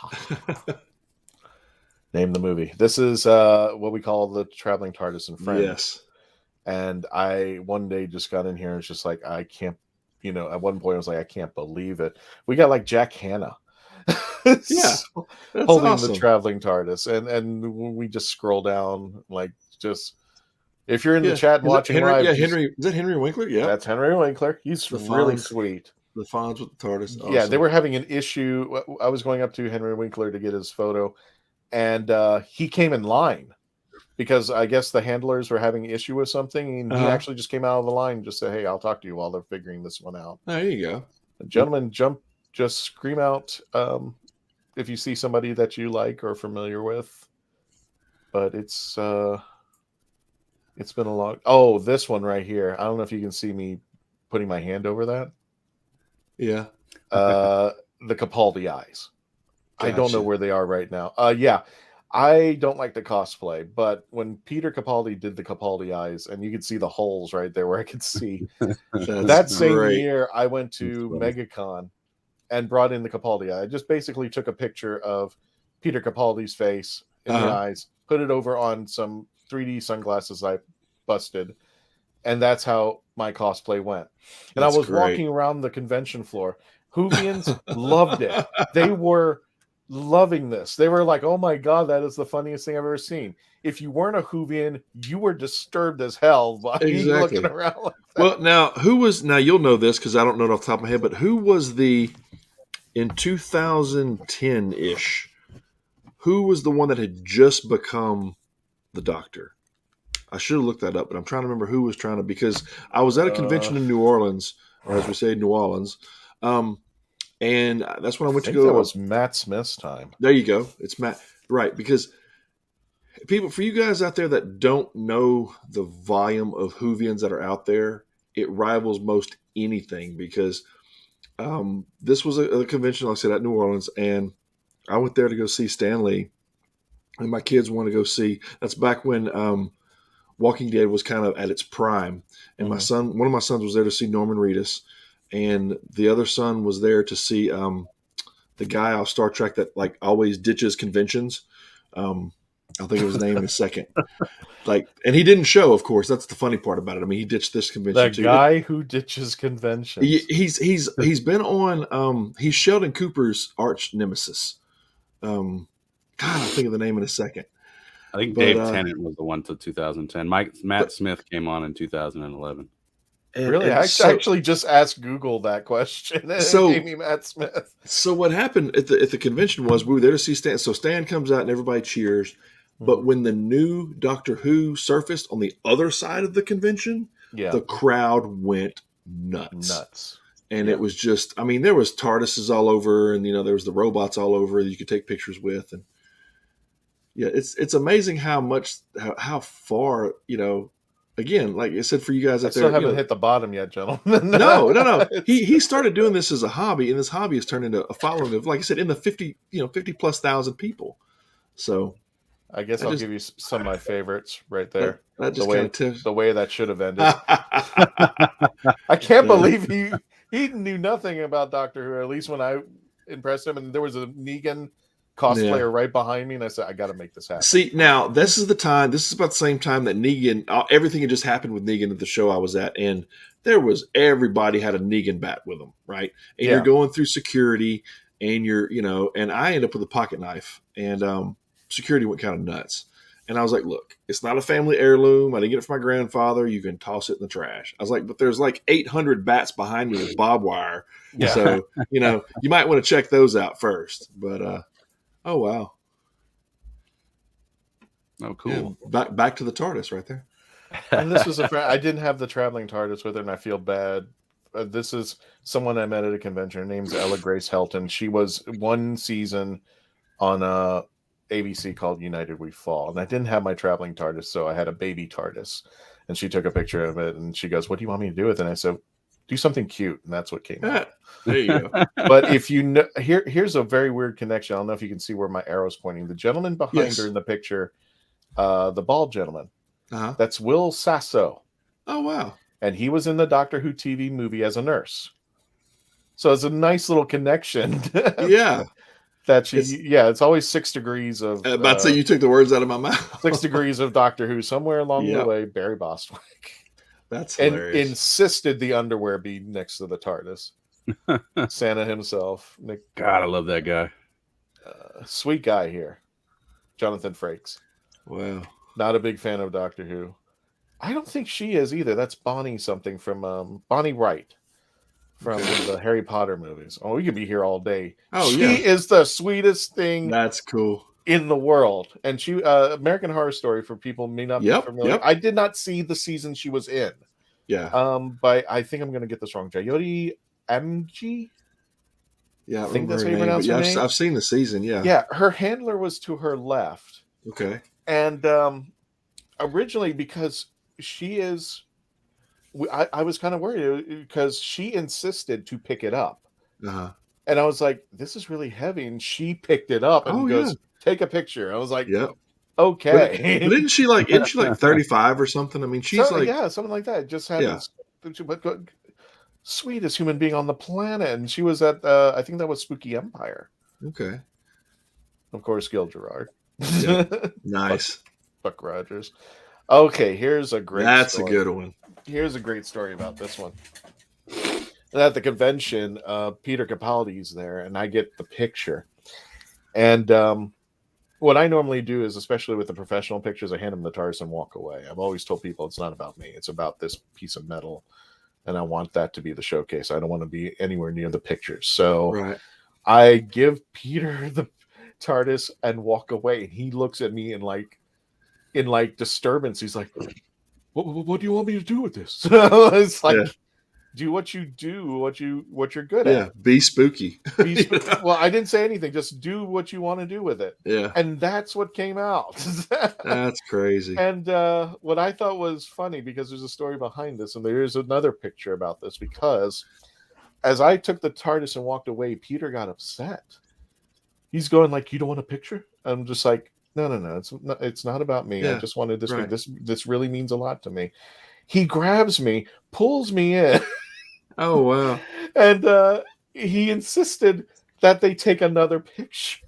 [SPEAKER 2] Name the movie. This is what we call the Traveling Tardis and Friends.
[SPEAKER 1] Yes.
[SPEAKER 2] And I one day just got in here and it's just like, I can't, at one point I was like, I can't believe it. We got like Jack Hanna.
[SPEAKER 1] Yeah.
[SPEAKER 2] Holding awesome. The Traveling TARDIS. And we just scroll down, like just, if you're in the chat and watching live.
[SPEAKER 1] Yeah, Henry. Is that Henry Winkler? Yeah.
[SPEAKER 2] That's Henry Winkler. He's really sweet.
[SPEAKER 1] The Fonz with the TARDIS. Awesome.
[SPEAKER 2] Yeah, they were having an issue. I was going up to Henry Winkler to get his photo, and he came in line because I guess the handlers were having an issue with something, and he actually just came out of the line and just said, "Hey, I'll talk to you while they're figuring this one out."
[SPEAKER 1] There you go.
[SPEAKER 2] Gentlemen, just scream out if you see somebody that you like or are familiar with. But it's been a long. Oh, this one right here. I don't know if you can see me putting my hand over that.
[SPEAKER 1] Yeah.
[SPEAKER 2] The Capaldi eyes. Gotcha. I don't know where they are right now. Yeah. I don't like the cosplay, but when Peter Capaldi did the Capaldi eyes, and you could see the holes right there where I could see. That same year, I went to MegaCon and brought in the Capaldi eye. I just basically took a picture of Peter Capaldi's face in the eyes, put it over on some 3D sunglasses I busted, and that's how my cosplay went. And I was walking around the convention floor. Whovians loved it. They were loving this. They were like, "Oh my God, that is the funniest thing I've ever seen." If you weren't a Whovian, you were disturbed as hell by looking around like that.
[SPEAKER 1] Well, now you'll know this because I don't know it off the top of my head, but who was in 2010-ish, who was the one that had just become the Doctor? I should have looked that up, but I'm trying to remember who was trying to, because I was at a convention in New Orleans, or as we say, New Orleans. And that's when I went to go.
[SPEAKER 2] That was Matt Smith's time.
[SPEAKER 1] There you go. It's Matt. Right. Because for you guys out there that don't know the volume of Whovians that are out there, it rivals most anything, because this was a convention, like I said, at New Orleans, and I went there to go see Stan Lee, and my kids wanted to go see. That's back when Walking Dead was kind of at its prime, and one of my sons was there to see Norman Reedus, and the other son was there to see the guy off Star Trek that like always ditches conventions. I'll think of his name in a second. And he didn't show, of course. That's the funny part about it. I mean, he ditched this convention too.
[SPEAKER 2] The guy who ditches conventions.
[SPEAKER 1] He's been on. He's Sheldon Cooper's arch nemesis. God, I'll think of the name in a second.
[SPEAKER 4] I think Dave Tennant was the one till 2010. Matt Smith came on in 2011.
[SPEAKER 2] Really? I actually just asked Google that question, and it gave me Matt Smith.
[SPEAKER 1] So what happened at the convention was we were there to see Stan. So Stan comes out and everybody cheers. But when the new Doctor Who surfaced on the other side of the convention, the crowd went nuts. And it was just, I mean, there was TARDISes all over, and there was the robots all over that you could take pictures with, and it's amazing how far, again, like I said, for you guys
[SPEAKER 2] I
[SPEAKER 1] out there,
[SPEAKER 2] still haven't hit the bottom yet, gentlemen.
[SPEAKER 1] No. He started doing this as a hobby, and this hobby has turned into a following of, like I said, in the 50 plus thousand people. So
[SPEAKER 2] I guess I'll give you some of my favorites right there.
[SPEAKER 1] That just
[SPEAKER 2] the way that should have ended. I can't believe he knew nothing about Doctor Who, at least when I impressed him. And there was a Negan cosplayer right behind me, and I said, I got to make this happen.
[SPEAKER 1] See, now this is about the same time that Negan, everything had just happened with Negan at the show I was at, and everybody had a Negan bat with them, right? And you're going through security, and and I end up with a pocket knife, and security went kind of nuts. And I was like, look, it's not a family heirloom. I didn't get it from my grandfather. You can toss it in the trash. I was like, but there's like 800 bats behind me with barbed wire. Yeah. So, you might want to check those out first. But, oh, wow.
[SPEAKER 4] Oh, cool.
[SPEAKER 1] Yeah, back to the TARDIS right there.
[SPEAKER 2] And this was I didn't have the traveling TARDIS with her, and I feel bad. This is someone I met at a convention. Her name's Ella Grace Helton. She was one season on ABC called United We Fall, and I didn't have my traveling TARDIS, so I had a baby TARDIS, and she took a picture of it, and she goes, "What do you want me to do with it?" And I said, "Do something cute," and that's what came out.
[SPEAKER 1] There you go.
[SPEAKER 2] But if you know, here's a very weird connection. I don't know if you can see where my arrow's pointing. The gentleman behind her in the picture, the bald gentleman, that's Will Sasso.
[SPEAKER 1] Oh, wow.
[SPEAKER 2] And he was in the Doctor Who TV movie as a nurse. So it's a nice little connection.
[SPEAKER 1] Yeah.
[SPEAKER 2] It's always 6 degrees of.
[SPEAKER 1] About to say you took the words out of my mouth.
[SPEAKER 2] 6 degrees of Doctor Who somewhere along the way. Barry Bostwick.
[SPEAKER 1] That's hilarious.
[SPEAKER 2] And insisted the underwear be next to the TARDIS. Santa himself. Nick.
[SPEAKER 4] God, I love that guy.
[SPEAKER 2] Sweet guy here, Jonathan Frakes.
[SPEAKER 1] Wow.
[SPEAKER 2] Not a big fan of Doctor Who. I don't think she is either. That's Bonnie something from Bonnie Wright. From the Harry Potter movies. Oh, we could be here all day.
[SPEAKER 1] Oh,
[SPEAKER 2] she is the sweetest thing.
[SPEAKER 1] That's cool
[SPEAKER 2] in the world. And she, American Horror Story, for people may not be familiar. I did not see the season she was in.
[SPEAKER 1] Yeah.
[SPEAKER 2] But I think I'm going to get this wrong. Jayoti Amji.
[SPEAKER 1] Yeah,
[SPEAKER 2] I think that's how you pronounce her name.
[SPEAKER 1] I've seen the season. Yeah.
[SPEAKER 2] Yeah, her handler was to her left.
[SPEAKER 1] Okay.
[SPEAKER 2] And originally, because she is. I was kind of worried because she insisted to pick it up. And I was like, this is really heavy. And she picked it up and goes, take a picture. I was like, okay.
[SPEAKER 1] But isn't she like 35 or something? I mean, she's
[SPEAKER 2] something like that. Just had this sweetest human being on the planet. And she was at, I think that was Spooky Empire.
[SPEAKER 1] Okay.
[SPEAKER 2] Of course, Gil Gerard.
[SPEAKER 1] Yeah. Nice.
[SPEAKER 2] Buck Rogers. Okay, here's a great
[SPEAKER 1] That's
[SPEAKER 2] story.
[SPEAKER 1] A good one.
[SPEAKER 2] Here's a great story about this one. At the convention, Peter Capaldi's there, and I get the picture. And what I normally do is, especially with the professional pictures, I hand them the TARDIS and walk away. I've always told people it's not about me. It's about this piece of metal, and I want that to be the showcase. I don't want to be anywhere near the pictures. So I give Peter the TARDIS and walk away. And he looks at me in disturbance. He's like, what do you want me to do with this? It's like, do what you do, what you're good at.
[SPEAKER 1] Yeah, be spooky.
[SPEAKER 2] Well, I didn't say anything. Just do what you want to do with it.
[SPEAKER 1] Yeah,
[SPEAKER 2] and that's what came out.
[SPEAKER 1] That's crazy.
[SPEAKER 2] And what I thought was funny, because there's a story behind this, and there's another picture about this. Because as I took the TARDIS and walked away, Peter got upset. He's going like, "You don't want a picture?" I'm just like, No. It's not about me. I just wanted this. This really means a lot to me. He grabs me, pulls me in.
[SPEAKER 1] Oh, wow.
[SPEAKER 2] And he insisted that they take another picture.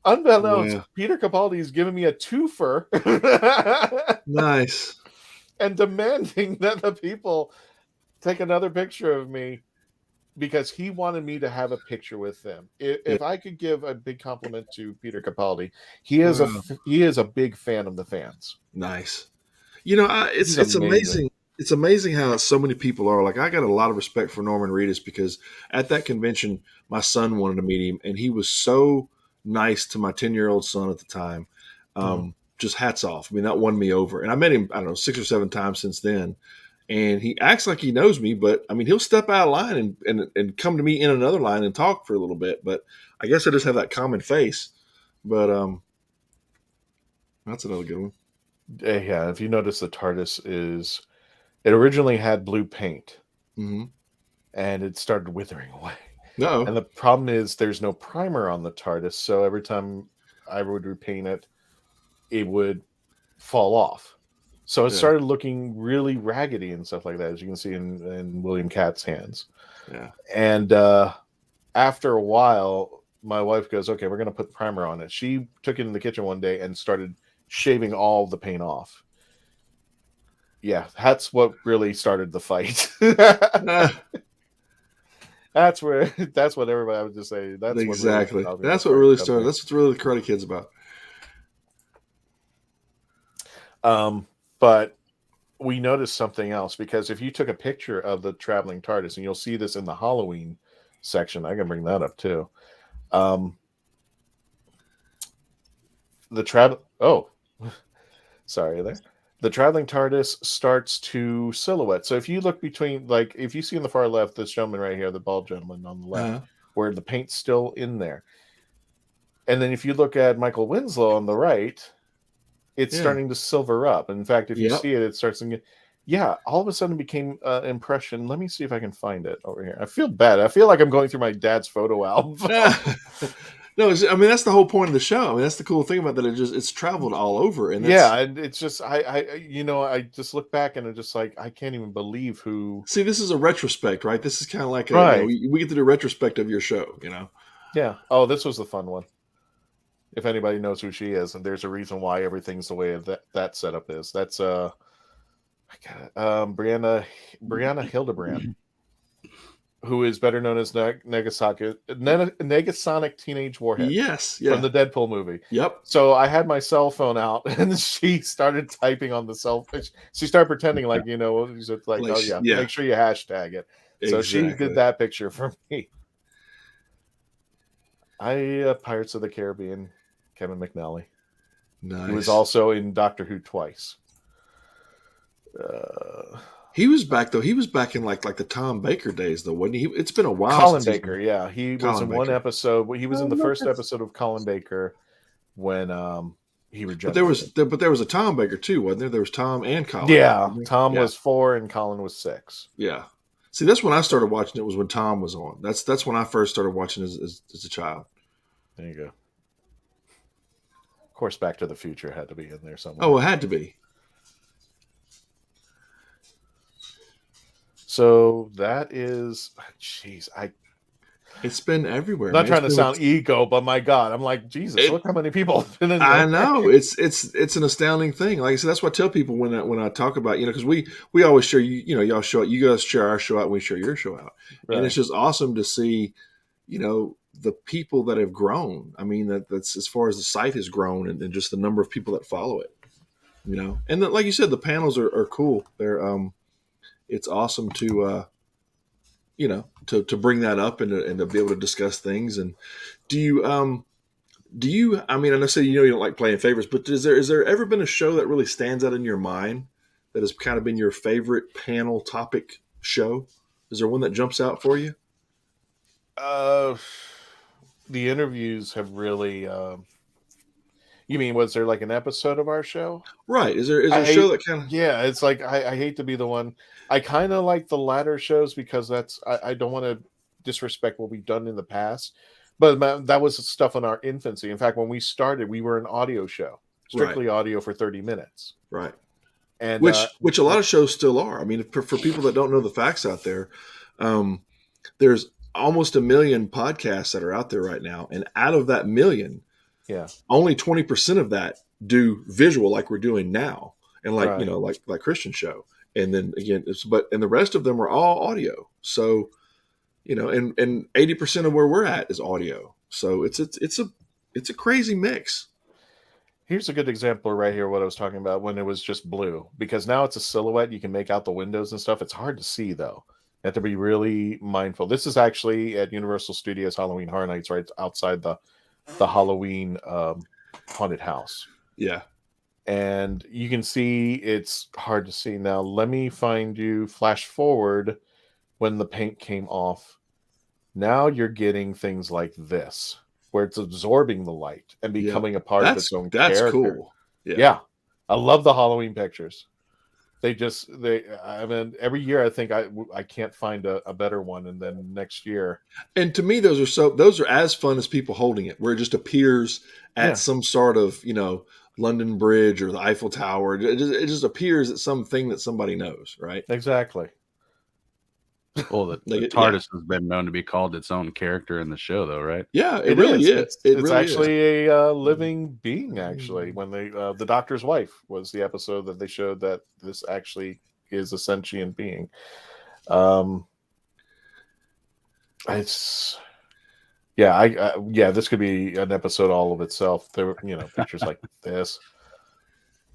[SPEAKER 2] Unbeknownst, Peter Capaldi's giving me a twofer.
[SPEAKER 1] Nice.
[SPEAKER 2] And demanding that the people take another picture of me, because he wanted me to have a picture with them. If I could give a big compliment to Peter Capaldi, he is a big fan of the fans.
[SPEAKER 1] Nice. It's amazing. It's amazing how so many people are. Like, I got a lot of respect for Norman Reedus, because at that convention, my son wanted to meet him, and he was so nice to my 10-year-old son at the time. Just hats off. I mean, that won me over. And I met him, I don't know, 6 or 7 times since then. and he acts like he knows me, but I mean, he'll step out of line and come to me in another line and talk for a little bit. But I guess I just have that common face. But that's another good one.
[SPEAKER 2] Yeah, if you notice, the TARDIS it originally had blue paint,
[SPEAKER 1] mm-hmm.
[SPEAKER 2] and it started withering away.
[SPEAKER 1] No,
[SPEAKER 2] and the problem is there's no primer on the TARDIS, so every time I would repaint it, it would fall off. So it started looking really raggedy and stuff like that, as you can see in William Catt's hands.
[SPEAKER 1] Yeah.
[SPEAKER 2] And after a while, my wife goes, okay, we're going to put primer on it. She took it in the kitchen one day and started shaving all the paint off. Yeah, that's what really started the fight. That's what everybody would just say. That's
[SPEAKER 1] exactly.
[SPEAKER 2] What
[SPEAKER 1] that's what really started. That's what really the Karate Kid's about.
[SPEAKER 2] But we noticed something else, because if you took a picture of the traveling TARDIS, and you'll see this in the Halloween section, I can bring that up too. Sorry there. The traveling TARDIS starts to silhouette. So if you look between, like, if you see in the far left, this gentleman right here, the bald gentleman on the left, where the paint's still in there. And then if you look at Michael Winslow on the right, it's starting to silver up. In fact, if you see it, it starts to get, all of a sudden it became an impression. Let me see if I can find it over here. I feel bad. I feel like I'm going through my dad's photo album.
[SPEAKER 1] No, I mean, that's the whole point of the show. I mean, that's the cool thing about that. It's traveled all over. And
[SPEAKER 2] and it's just, I just look back and I'm just like, I can't even believe who.
[SPEAKER 1] See, this is a retrospect, right? This is kind of like, we get to do a retrospect of your show,
[SPEAKER 2] Yeah. Oh, this was the fun one. If anybody knows who she is, and there's a reason why everything's the way that setup is. That's Brianna Hildebrand, who is better known as Negasonic Teenage Warhead.
[SPEAKER 1] Yes,
[SPEAKER 2] from the Deadpool movie.
[SPEAKER 1] Yep.
[SPEAKER 2] So I had my cell phone out, and she started typing on the cell phone. She started pretending like, she's like, oh yeah, make sure you hashtag it. Exactly. So she did that picture for me. Pirates of the Caribbean, Kevin McNally.
[SPEAKER 1] Nice.
[SPEAKER 2] He was also in Doctor Who twice.
[SPEAKER 1] He was back though. He was back in like the Tom Baker days though, wasn't he? It's been a while.
[SPEAKER 2] Colin Baker, he was in one episode. He was in the first episode of Colin Baker when he regenerated.
[SPEAKER 1] But there was a Tom Baker too, wasn't there? There was Tom and Colin.
[SPEAKER 2] Yeah, Tom was 4 and Colin was 6.
[SPEAKER 1] Yeah. See, that's when I started watching it. Was when Tom was on. That's when I first started watching as a child.
[SPEAKER 2] There you go. Of course, Back to the Future had to be in there somewhere.
[SPEAKER 1] Oh, it had to be.
[SPEAKER 2] So that is,
[SPEAKER 1] it's been everywhere.
[SPEAKER 2] I'm not trying to sound ego, but my God, I'm like, Jesus, look how many people have been in there.
[SPEAKER 1] I know it's an astounding thing. Like I said, that's what I tell people when I talk about, because we always share, y'all show out, you guys share our show out, and we share your show out, right. And it's just awesome to see, the people that have grown. I mean, that's as far as the site has grown, and just the number of people that follow it, and like you said, the panels are cool. They're it's awesome to to bring that up and to be able to discuss things. And do you I mean, I know you don't like playing favorites, but is there ever been a show that really stands out in your mind that has kind of been your favorite panel topic show? Is there one that jumps out for you?
[SPEAKER 2] The interviews have really you mean, was there like an episode of our show?
[SPEAKER 1] Right. Is there a show that kind of...
[SPEAKER 2] Yeah, it's like, I hate to be the one. I kind of like the latter shows because I don't want to disrespect what we've done in the past. But that was stuff in our infancy. In fact, when we started, we were an audio show. Strictly audio for 30 minutes.
[SPEAKER 1] Right.
[SPEAKER 2] And
[SPEAKER 1] which a lot of shows still are. I mean, for people that don't know the facts out there, there's almost 1 million podcasts that are out there right now. And out of that 1 million...
[SPEAKER 2] Yeah,
[SPEAKER 1] only 20% of that do visual like we're doing now, and like like Christian show, and then again, and the rest of them are all audio. So, and 80% of where we're at is audio. So it's a crazy mix.
[SPEAKER 2] Here's a good example right here. What I was talking about when it was just blue, because now it's a silhouette. You can make out the windows and stuff. It's hard to see though. You have to be really mindful. This is actually at Universal Studios Halloween Horror Nights, right outside the Halloween haunted house.
[SPEAKER 1] Yeah.
[SPEAKER 2] And you can see it's hard to see now. Let me find you. Flash forward when the paint came off. Now you're getting things like this, where it's absorbing the light and becoming a part of its own character. That's cool. Yeah. I love the Halloween pictures. I mean, every year I think I can't find a better one, and then next year.
[SPEAKER 1] And to me, those are as fun as people holding it, where it just appears at some sort of, London Bridge or the Eiffel Tower. It just appears at something that somebody knows, right?
[SPEAKER 2] Exactly.
[SPEAKER 4] Well, the Tardis has been known to be called its own character in the show, though, right?
[SPEAKER 1] Yeah, it really is.
[SPEAKER 2] It's really actually a living being. Actually, when the Doctor's Wife was the episode that they showed that this actually is a sentient being. This could be an episode all of itself. There, pictures like this.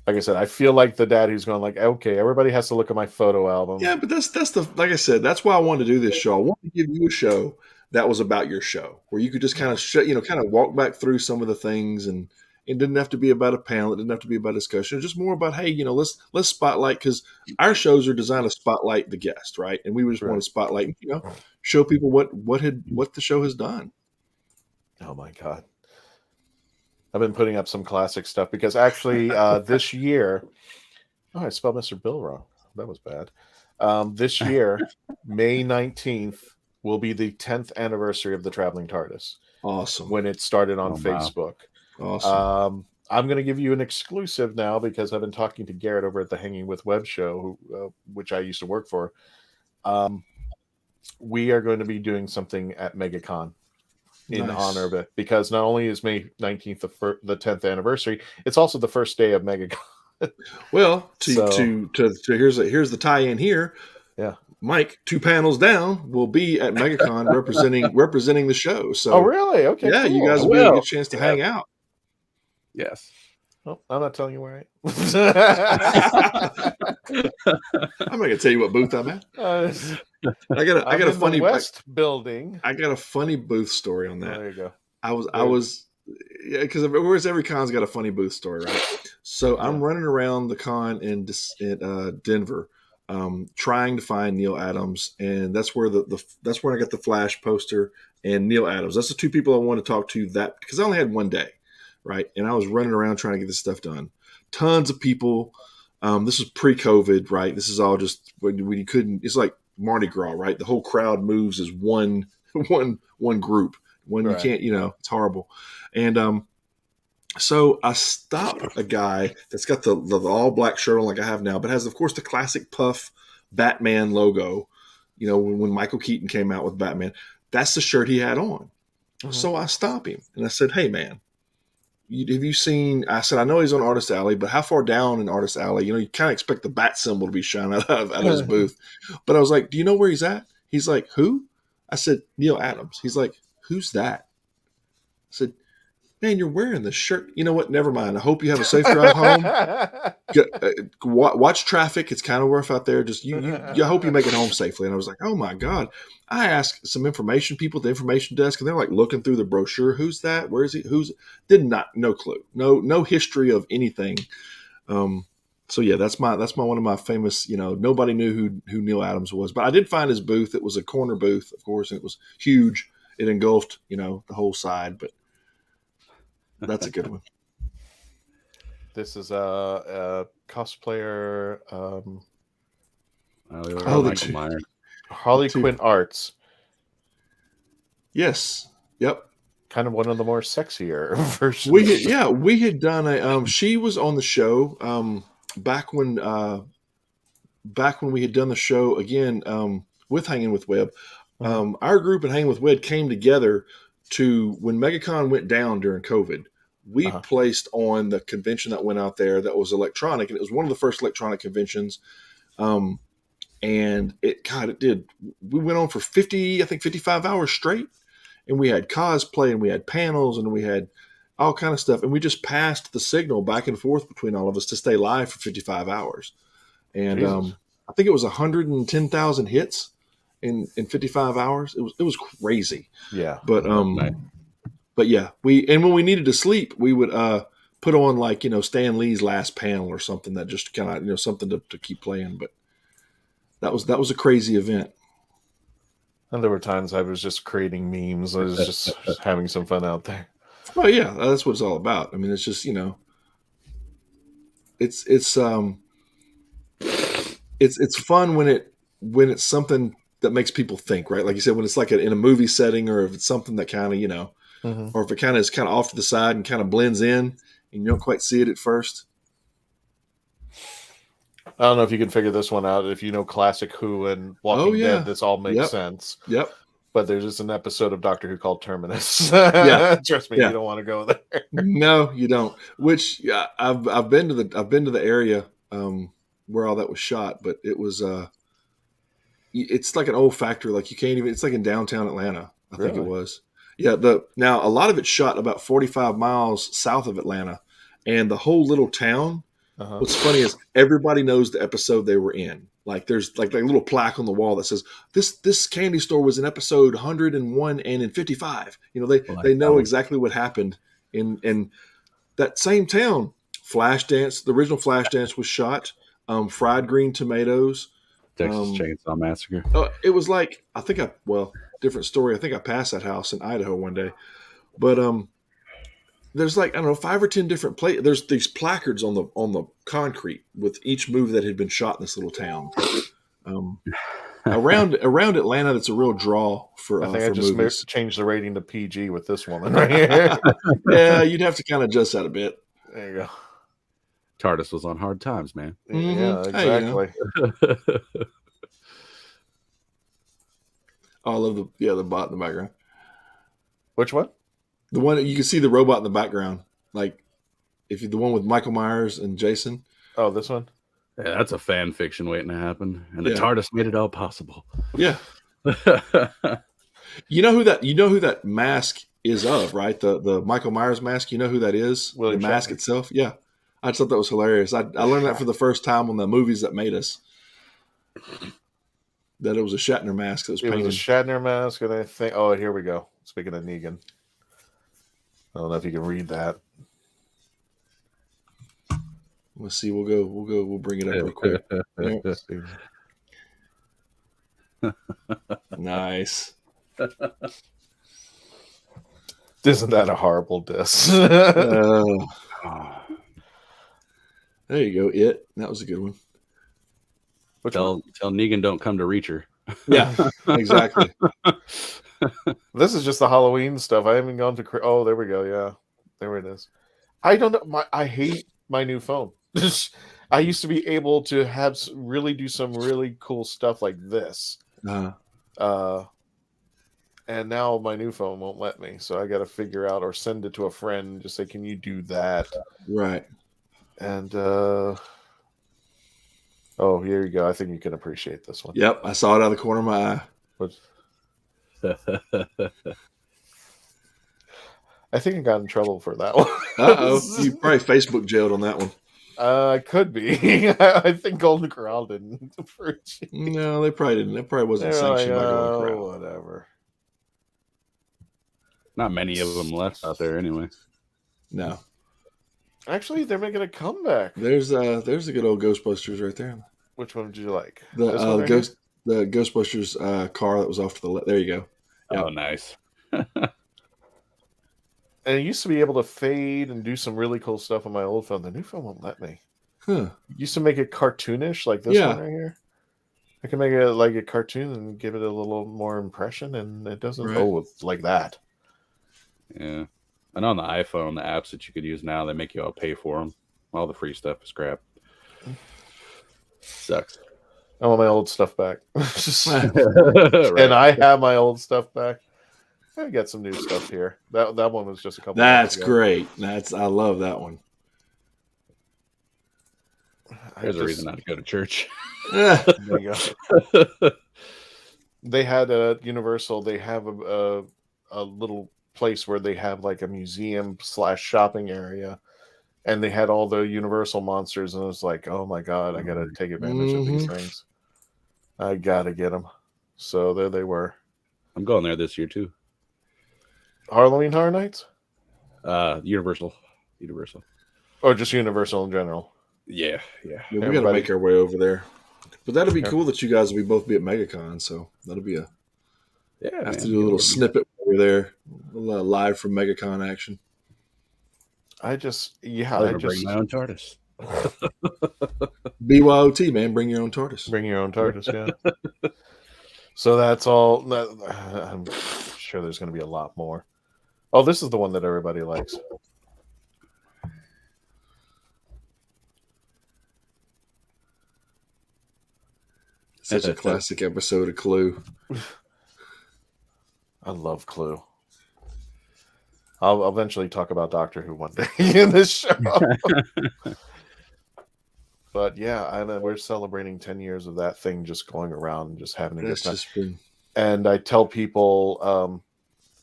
[SPEAKER 2] Like I said, I feel like the dad who's going like, okay, everybody has to look at my photo album.
[SPEAKER 1] Yeah, but that's like I said, that's why I wanted to do this show. I wanted to give you a show that was about your show, where you could just kind of walk back through some of the things, and it didn't have to be about a panel, it didn't have to be about discussion. It's just more about, hey, let's spotlight, because our shows are designed to spotlight the guest, right? And we just want to spotlight, show people what the show has done.
[SPEAKER 2] Oh my God. I've been putting up some classic stuff because actually this year, I spelled Mr. Bill wrong. That was bad. This year, May 19th, will be the 10th anniversary of the Traveling TARDIS.
[SPEAKER 1] Awesome.
[SPEAKER 2] When it started on Facebook.
[SPEAKER 1] Wow. Awesome.
[SPEAKER 2] I'm going to give you an exclusive now because I've been talking to Garrett over at the Hanging with Web show, which I used to work for. We are going to be doing something at MegaCon. In honor of it, because not only is May 19th the 10th anniversary, it's also the first day of MegaCon.
[SPEAKER 1] Well, here's the tie-in here.
[SPEAKER 2] Yeah,
[SPEAKER 1] Mike, 2 panels down, will be at MegaCon representing the show. So,
[SPEAKER 2] really? Okay,
[SPEAKER 1] yeah,
[SPEAKER 2] cool.
[SPEAKER 1] You guys will get a chance to hang out.
[SPEAKER 4] Yes.
[SPEAKER 2] Well, I'm not telling you where I am.
[SPEAKER 1] I'm not gonna tell you what booth I'm at. I got a funny
[SPEAKER 2] West building.
[SPEAKER 1] I got a funny booth story on that.
[SPEAKER 2] There you go.
[SPEAKER 1] I was because where's every con's got a funny booth story, right? So I'm running around the con in Denver, trying to find Neil Adams, and that's where that's where I got the Flash poster and Neil Adams. That's the 2 people I want to talk to, that because I only had one day, right? And I was running around trying to get this stuff done. Tons of people. This was pre-COVID, right? This is all just when you couldn't. It's like Mardi Gras, right? The whole crowd moves as one group. When you can't, it's horrible. And so I stopped a guy that's got the all black shirt on like I have now, but has, of course, the classic puff Batman logo. When Michael Keaton came out with Batman, that's the shirt he had on. Mm-hmm. So I stopped him and I said, "Hey, man, have you seen?" I said, "I know he's on Artist Alley, but how far down in Artist Alley? You kind of expect the bat symbol to be shining out of his booth." But I was like, "Do you know where he's at?" He's like, "Who?" I said, "Neil Adams." He's like, "Who's that?" I said, "Man, you're wearing the shirt. You know what? Never mind. I hope you have a safe drive home. Watch traffic. It's kind of rough out there. Just I hope you make it home safely." And I was like, "Oh my God." I asked some information people at the information desk, and they're like looking through the brochure. Who's that? Where is he? No clue. No history of anything. So yeah, that's one of my famous, nobody knew who Neil Adams was, but I did find his booth. It was a corner booth, of course, and it was huge. It engulfed, the whole side, but that's a good one.
[SPEAKER 2] This is a cosplayer. Harley Quinn Arts.
[SPEAKER 1] Yes. Yep.
[SPEAKER 2] Kind of one of the more sexier versions.
[SPEAKER 1] We had done a. She was on the show back when we had done the show again with Hanging with Web. Our group and Hanging with Web came together when MegaCon went down during COVID. We placed on the convention that went out there that was electronic, and it was one of the first electronic conventions. And it did. We went on for 55 hours straight, and we had cosplay, and we had panels, and we had all kind of stuff. And we just passed the signal back and forth between all of us to stay live for 55 hours. And I think it was 110,000 hits in 55 hours. It was crazy.
[SPEAKER 2] Yeah.
[SPEAKER 1] But yeah, when we needed to sleep, we would put on like, Stan Lee's last panel or something that just kind of, something to keep playing. But that was a crazy event.
[SPEAKER 2] And there were times I was just creating memes. I was just having some fun out there.
[SPEAKER 1] Well, yeah, that's what it's all about. I mean, it's just, it's fun when it's something that makes people think, right? Like you said, when it's like in a movie setting, or if it's something that kind of, or if it kind of is kind of off to the side and kind of blends in and you don't quite see it at first.
[SPEAKER 2] I don't know if you can figure this one out. If you know classic Who and Walking Dead, this all makes sense.
[SPEAKER 1] Yep.
[SPEAKER 2] But there's just an episode of Doctor Who called Terminus.
[SPEAKER 1] Yeah.
[SPEAKER 2] Trust me, you don't want to go there.
[SPEAKER 1] No, you don't. Which I've been to the area where all that was shot, but it was it's like an old factory. Like you can't even. It's like in downtown Atlanta, I think it was. Yeah. Now a lot of it's shot about 45 miles south of Atlanta, and the whole little town. What's funny is everybody knows the episode they were in. Like there's like a little plaque on the wall that says this candy store was in episode 101 and in 55. They know exactly what happened in that same town. Flashdance, the original Flashdance was shot. Fried Green Tomatoes.
[SPEAKER 4] Texas Chainsaw Massacre.
[SPEAKER 1] It was like different story. I think I passed that house in Idaho one day, but there's like, I don't know, 5 or 10 different places. There's these placards on the concrete with each movie that had been shot in this little town. Around Atlanta, that's a real draw for.
[SPEAKER 2] I think I just changed the rating to PG with this woman right here.
[SPEAKER 1] Yeah, you'd have to kind of adjust that a bit.
[SPEAKER 2] There you go.
[SPEAKER 4] Tardis was on hard times, man.
[SPEAKER 2] Yeah, exactly.
[SPEAKER 1] Oh, I love the bot in the background.
[SPEAKER 2] Which one?
[SPEAKER 1] The one you can see the robot in the background, like if you're the one with Michael Myers and Jason.
[SPEAKER 2] Oh, this one.
[SPEAKER 4] Yeah, that's a fan fiction waiting to happen, and the TARDIS made it all possible.
[SPEAKER 1] Yeah. You know who that mask is of, right? The Michael Myers mask. You know who that is?
[SPEAKER 2] William
[SPEAKER 1] the mask
[SPEAKER 2] Shatner.
[SPEAKER 1] itself. Yeah, I just thought that was hilarious. I learned that for the first time on the movies that made us. That it was a Shatner mask that was painted.
[SPEAKER 2] It was a Shatner mask, and I think. Oh, here we go. Speaking of Negan. I don't know if you can read that.
[SPEAKER 1] Let's see. We'll bring it up real quick. Nice.
[SPEAKER 2] Isn't that a horrible diss?
[SPEAKER 1] There you go. That was a good one.
[SPEAKER 4] Tell Negan don't come to Reacher.
[SPEAKER 1] Yeah, exactly.
[SPEAKER 2] This is just the Halloween stuff. I haven't gone to. Oh, there we go. Yeah, there it is. I don't know. I hate my new phone. I used to be able to do some really cool stuff like this. And now my new phone won't let me. So I got to figure out or send it to a friend and just say, "Can you do that?"
[SPEAKER 1] Right.
[SPEAKER 2] And here you go. I think you can appreciate this one.
[SPEAKER 1] Yep, I saw it out of the corner of my eye.
[SPEAKER 2] I think I got in trouble for that one.
[SPEAKER 1] You probably Facebook jailed on that one.
[SPEAKER 2] Could be. I think Golden Corral didn't appreciate.
[SPEAKER 1] No, they probably didn't. It probably wasn't sanctioned by Golden Corral.
[SPEAKER 2] Whatever.
[SPEAKER 4] Not many of them left out there anyway.
[SPEAKER 1] No.
[SPEAKER 2] Actually, they're making a comeback.
[SPEAKER 1] There's a good old Ghostbusters right there.
[SPEAKER 2] Which one did you like?
[SPEAKER 1] The Ghostbusters car that was off to the left. There you go.
[SPEAKER 4] Yep. Oh, nice.
[SPEAKER 2] And it used to be able to fade and do some really cool stuff on my old phone. The new phone won't let me.
[SPEAKER 1] Huh.
[SPEAKER 2] Used to make it cartoonish, like this one right here. I can make it like a cartoon and give it a little more impression, and it doesn't go like that.
[SPEAKER 4] Yeah. And on the iPhone, the apps that you could use now, they make you all pay for them. All the free stuff is crap. Sucks.
[SPEAKER 2] I want my old stuff back. And I have my old stuff back. I got some new stuff here. That one was just a couple.
[SPEAKER 1] That's great. I love that one.
[SPEAKER 4] There's a reason not to go to church.
[SPEAKER 1] There
[SPEAKER 2] you go. They had a Universal. They have a little place where they have like a museum / shopping area, and they had all the Universal monsters, and it was like, oh my god, I gotta take advantage of these things. I gotta get them. So there they were.
[SPEAKER 4] I'm going there this year too.
[SPEAKER 2] Halloween Horror Nights?
[SPEAKER 4] Universal.
[SPEAKER 2] Or just Universal in general.
[SPEAKER 4] Yeah.
[SPEAKER 1] We got to make our way over there. But that'll be cool that you guys will both be at MegaCon. So that'll be have to do a little snippet over there, live from MegaCon action.
[SPEAKER 4] I just bring my own TARDIS.
[SPEAKER 1] BYOT, man, bring your own TARDIS.
[SPEAKER 2] Bring your own TARDIS, yeah. So that's all. I'm sure there's going to be a lot more. Oh, this is the one that everybody likes.
[SPEAKER 1] Such a classic episode of Clue.
[SPEAKER 2] I love Clue. I'll eventually talk about Doctor Who one day in this show. But yeah, we're celebrating 10 years of that thing just going around and just having a good time. And I tell people,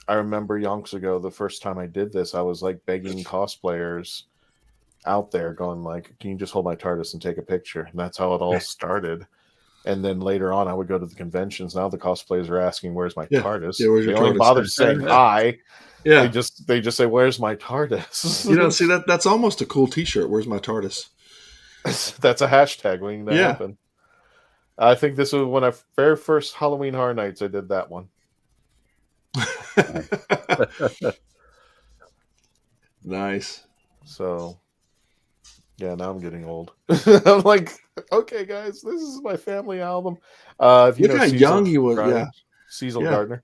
[SPEAKER 2] I remember yonks ago, the first time I did this, I was like begging cosplayers out there going like, can you just hold my TARDIS and take a picture? And that's how it all started. And then later on, I would go to the conventions. Now the cosplayers are asking, "Where's my TARDIS?"
[SPEAKER 1] Yeah, where's your
[SPEAKER 2] TARDIS? They only bother saying hi.
[SPEAKER 1] Yeah,
[SPEAKER 2] they just say, "Where's my TARDIS?"
[SPEAKER 1] See that's almost a cool T-shirt. Where's my TARDIS?
[SPEAKER 2] That's a hashtag waiting to happen. I think this was when I very first Halloween Horror Nights. I did that one.
[SPEAKER 1] Nice.
[SPEAKER 2] So. Yeah, now I'm getting old. I'm like, okay, guys, this is my family album. If you
[SPEAKER 1] Look how young he was.
[SPEAKER 2] Cecil Gardner.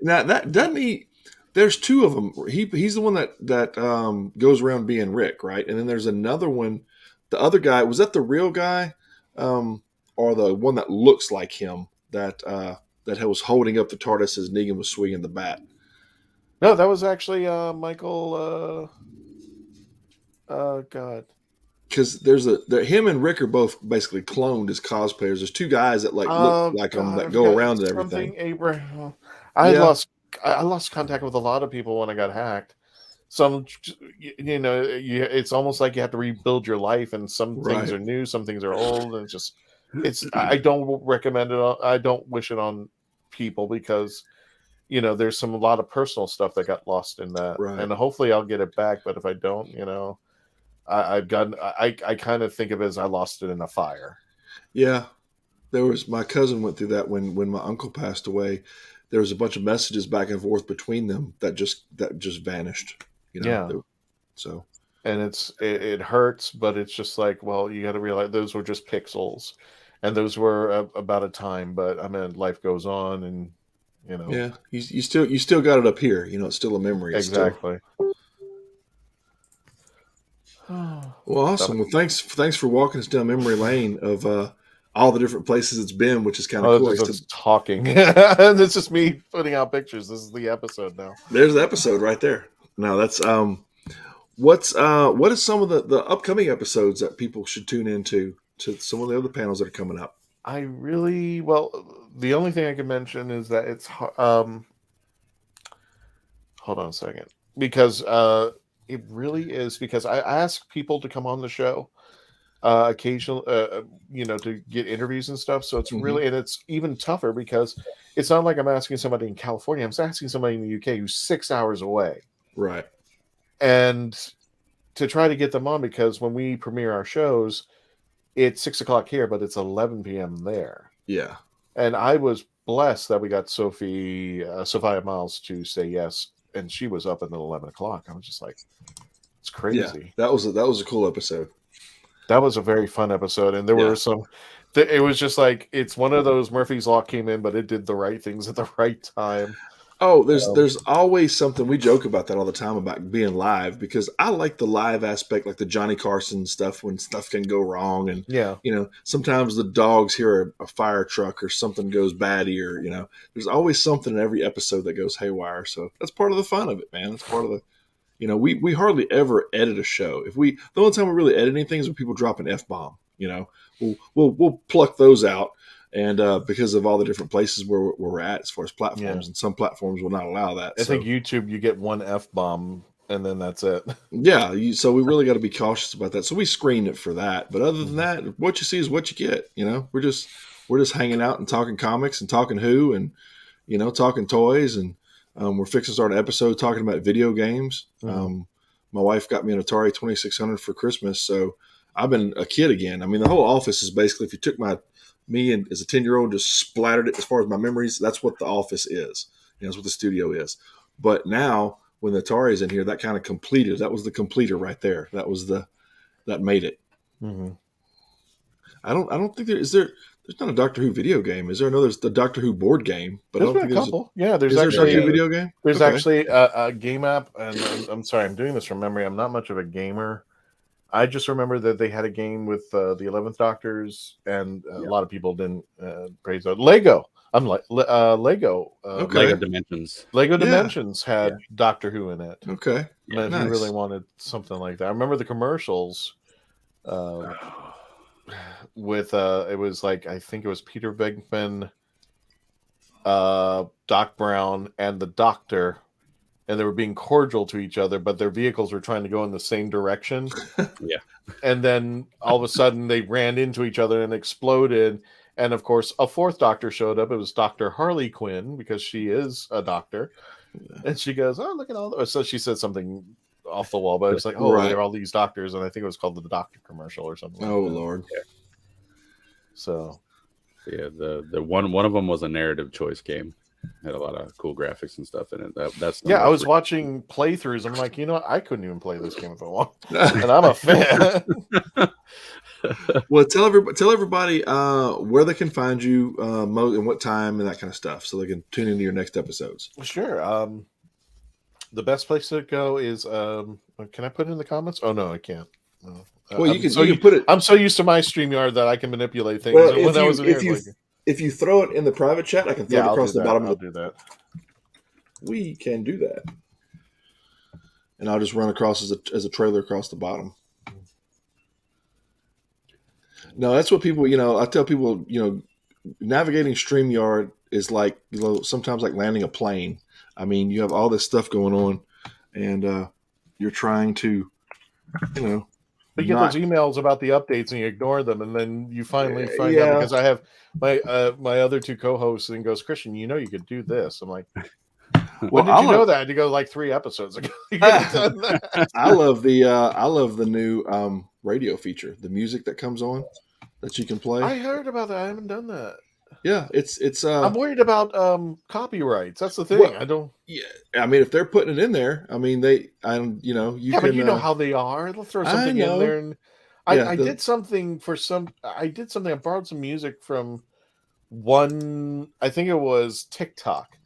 [SPEAKER 1] Now that doesn't he? There's two of them. He's the one that goes around being Rick, right? And then there's another one. The other guy, was that the real guy, or the one that looks like him that was holding up the TARDIS as Negan was swinging the bat?
[SPEAKER 2] No, that was actually Michael. God.
[SPEAKER 1] Because him and Rick are both basically cloned as cosplayers. There's two guys that look like them that go around and everything.
[SPEAKER 2] Abraham. I lost contact with a lot of people when I got hacked. Some, it's almost like you have to rebuild your life, and some things are new, some things are old, and I don't recommend it. I don't wish it on people because, there's a lot of personal stuff that got lost in that, and hopefully I'll get it back. But if I don't, I kind of think of it as I lost it in a fire. Yeah.
[SPEAKER 1] My cousin went through that when my uncle passed away. There was a bunch of messages back and forth between them that just vanished. So.
[SPEAKER 2] And it hurts, but it's just like, well, you got to realize those were just pixels, and those were about a time. But I mean, life goes on, and
[SPEAKER 1] Yeah, you still got it up here. It's still a memory.
[SPEAKER 2] Exactly.
[SPEAKER 1] Well, awesome. Well, thanks for walking us down memory lane of all the different places it's been, which is kind of cool.
[SPEAKER 2] Just talking. It's just me putting out pictures. This is the episode now.
[SPEAKER 1] There's the episode right there. Now that's what is some of the upcoming episodes that people should tune into to some of the other panels that are coming up?
[SPEAKER 2] The only thing I can mention is that it's hold on a second, because it really is, because I ask people to come on the show occasionally, to get interviews and stuff. So it's really, and it's even tougher because it's not like I'm asking somebody in California. I'm asking somebody in the UK who's 6 hours away.
[SPEAKER 1] Right.
[SPEAKER 2] And to try to get them on, because when we premiere our shows, it's 6 o'clock here, but it's 11 p.m. there.
[SPEAKER 1] Yeah.
[SPEAKER 2] And I was blessed that we got Sophia Miles to say yes. And she was up until 11 o'clock. I was just like, it's crazy.
[SPEAKER 1] Yeah, that was a cool episode.
[SPEAKER 2] That was a very fun episode. And there were it was just like, it's one of those Murphy's Law came in, but it did the right things at the right time.
[SPEAKER 1] Oh, there's always something. We joke about that all the time about being live, because I like the live aspect, like the Johnny Carson stuff when stuff can go wrong. And, sometimes the dogs hear a fire truck or something goes bad here. There's always something in every episode that goes haywire. So that's part of the fun of it, man. It's part of the, we hardly ever edit a show. The only time we really edit anything is when people drop an F-bomb, we'll pluck those out. And because of all the different places where we're at as far as platforms, and some platforms will not allow that.
[SPEAKER 2] I think YouTube, you get one F-bomb and then that's it.
[SPEAKER 1] Yeah, so we really got to be cautious about that. So we screen it for that. But other than that, what you see is what you get. We're just hanging out and talking comics and talking Who and talking toys, and we're fixing to start an episode talking about video games. my wife got me an Atari 2600 for Christmas, so I've been a kid again. I mean, the whole office is basically, if you took me and as a 10-year-old just splattered it as far as my memories, that's what the office is. That's what the studio is. But now when the Atari is in here, that kind of completed. That was the completer right there. That made it.
[SPEAKER 2] Mm-hmm.
[SPEAKER 1] I don't think there's not a Doctor Who video game. Is there? No, there's the Doctor Who board game, but
[SPEAKER 2] There's
[SPEAKER 1] I don't
[SPEAKER 2] been
[SPEAKER 1] think
[SPEAKER 2] a couple. There's
[SPEAKER 1] actually
[SPEAKER 2] actually
[SPEAKER 1] a video game.
[SPEAKER 2] There's
[SPEAKER 1] Okay.
[SPEAKER 2] actually a game app, and I'm sorry, I'm doing this from memory. I'm not much of a gamer. I just remember that they had a game with the 11th Doctors, and a lot of people didn't praise it. Lego. I'm like Lego.
[SPEAKER 1] Okay.
[SPEAKER 4] Lego Dimensions.
[SPEAKER 2] Lego Dimensions had Doctor Who in it.
[SPEAKER 1] Okay.
[SPEAKER 2] If you really wanted something like that, I remember the commercials. With it was like, I think it was Peter Venkman, Doc Brown, and the Doctor, and they were being cordial to each other, but their vehicles were trying to go in the same direction.
[SPEAKER 4] Yeah.
[SPEAKER 2] And then all of a sudden they ran into each other and exploded. And of course, a fourth Doctor showed up. It was Dr. Harley Quinn, because she is a doctor. And she goes, "Oh, look at all those." So she said something off the wall, but it's like, "Oh, there are all these doctors." And I think it was called the Doctor commercial or something.
[SPEAKER 1] Oh,
[SPEAKER 2] like that.
[SPEAKER 1] Lord.
[SPEAKER 4] Yeah.
[SPEAKER 2] So
[SPEAKER 4] yeah, the one of them was a narrative choice game. Had a lot of cool graphics and stuff in it. That's
[SPEAKER 2] I was watching playthroughs. I'm like, I couldn't even play this game if I want, and I'm a fan.
[SPEAKER 1] Well, tell everybody where they can find you, and what time, and that kind of stuff, so they can tune into your next episodes.
[SPEAKER 2] Sure. The best place to go is can I put it in the comments? Oh no, I can't. No.
[SPEAKER 1] Well, you can put it.
[SPEAKER 2] I'm so used to my StreamYard that I can manipulate things.
[SPEAKER 1] Well, if you throw it in the private chat, I can throw it across the bottom.
[SPEAKER 2] I'll do that.
[SPEAKER 1] We can do that, and I'll just run across as a trailer across the bottom. No, that's what people. I tell people. Navigating StreamYard is like sometimes like landing a plane. I mean, you have all this stuff going on, and you're trying to,
[SPEAKER 2] But you get those emails about the updates and you ignore them, and then you finally find out, because I have my other two co-hosts, and goes, "Christian, you could do this." I'm like, "When did you know that?" And you go, "Like 3 episodes ago."
[SPEAKER 1] I love the new radio feature, the music that comes on that you can play.
[SPEAKER 2] I heard about that. I haven't done that.
[SPEAKER 1] Yeah, it's.
[SPEAKER 2] I'm worried about copyrights. That's the thing.
[SPEAKER 1] Well,
[SPEAKER 2] I don't.
[SPEAKER 1] Yeah, I mean, if they're putting it in there, I mean, you can.
[SPEAKER 2] But you know how they are. They'll throw something in there, and I did something for some. I did something. I borrowed some music from one. I think it was TikTok,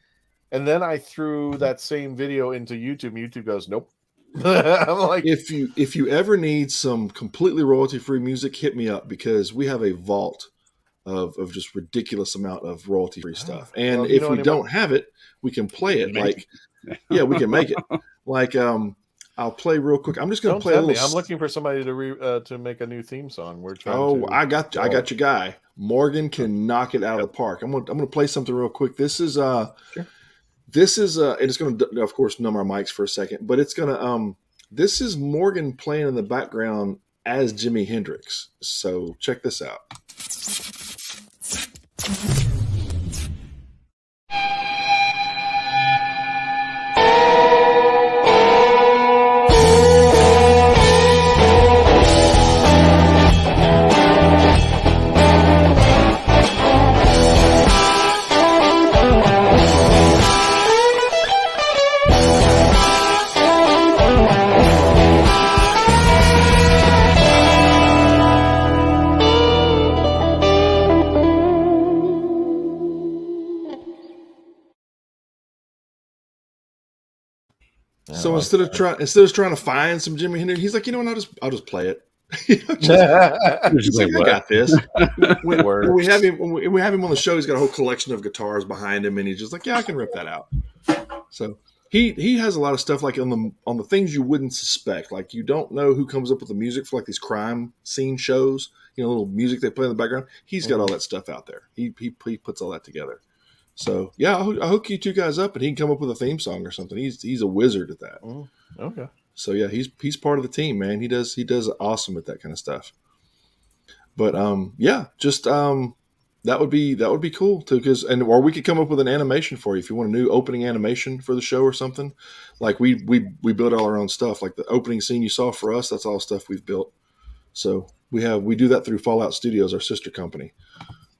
[SPEAKER 2] and then I threw that same video into YouTube. And YouTube goes, "Nope." I'm like,
[SPEAKER 1] if you ever need some completely royalty-free music, hit me up, because we have a vault of just ridiculous amount of royalty-free stuff. And if we don't have it, we can play it. We can make it. Like, I'll play real quick. I'm just going to play a little.
[SPEAKER 2] I'm looking for somebody to make a new theme song. We're trying.
[SPEAKER 1] I got your guy. Morgan can knock it out of the park. I'm going to play something real quick. This is and it's going to, of course, numb our mics for a second, but it's going to this is Morgan playing in the background as Jimi Hendrix. So check this out. So instead of trying to find some Jimi Hendrix, he's like, I'll just play it. I got this. When we have him on the show, he's got a whole collection of guitars behind him, and he's just like, I can rip that out. So he has a lot of stuff like on the things you wouldn't suspect. Like, you don't know who comes up with the music for like these crime scene shows. Little music they play in the background. He's got all that stuff out there. He puts all that together. So I'll hook you two guys up, and he can come up with a theme song or something. He's a wizard at that.
[SPEAKER 2] Okay.
[SPEAKER 1] So he's part of the team, man. He does awesome at that kind of stuff. But That would be cool too, or we could come up with an animation for you if you want a new opening animation for the show or something. Like we build all our own stuff. Like the opening scene you saw for us, that's all stuff we've built. So we do that through Fallout Studios, our sister company.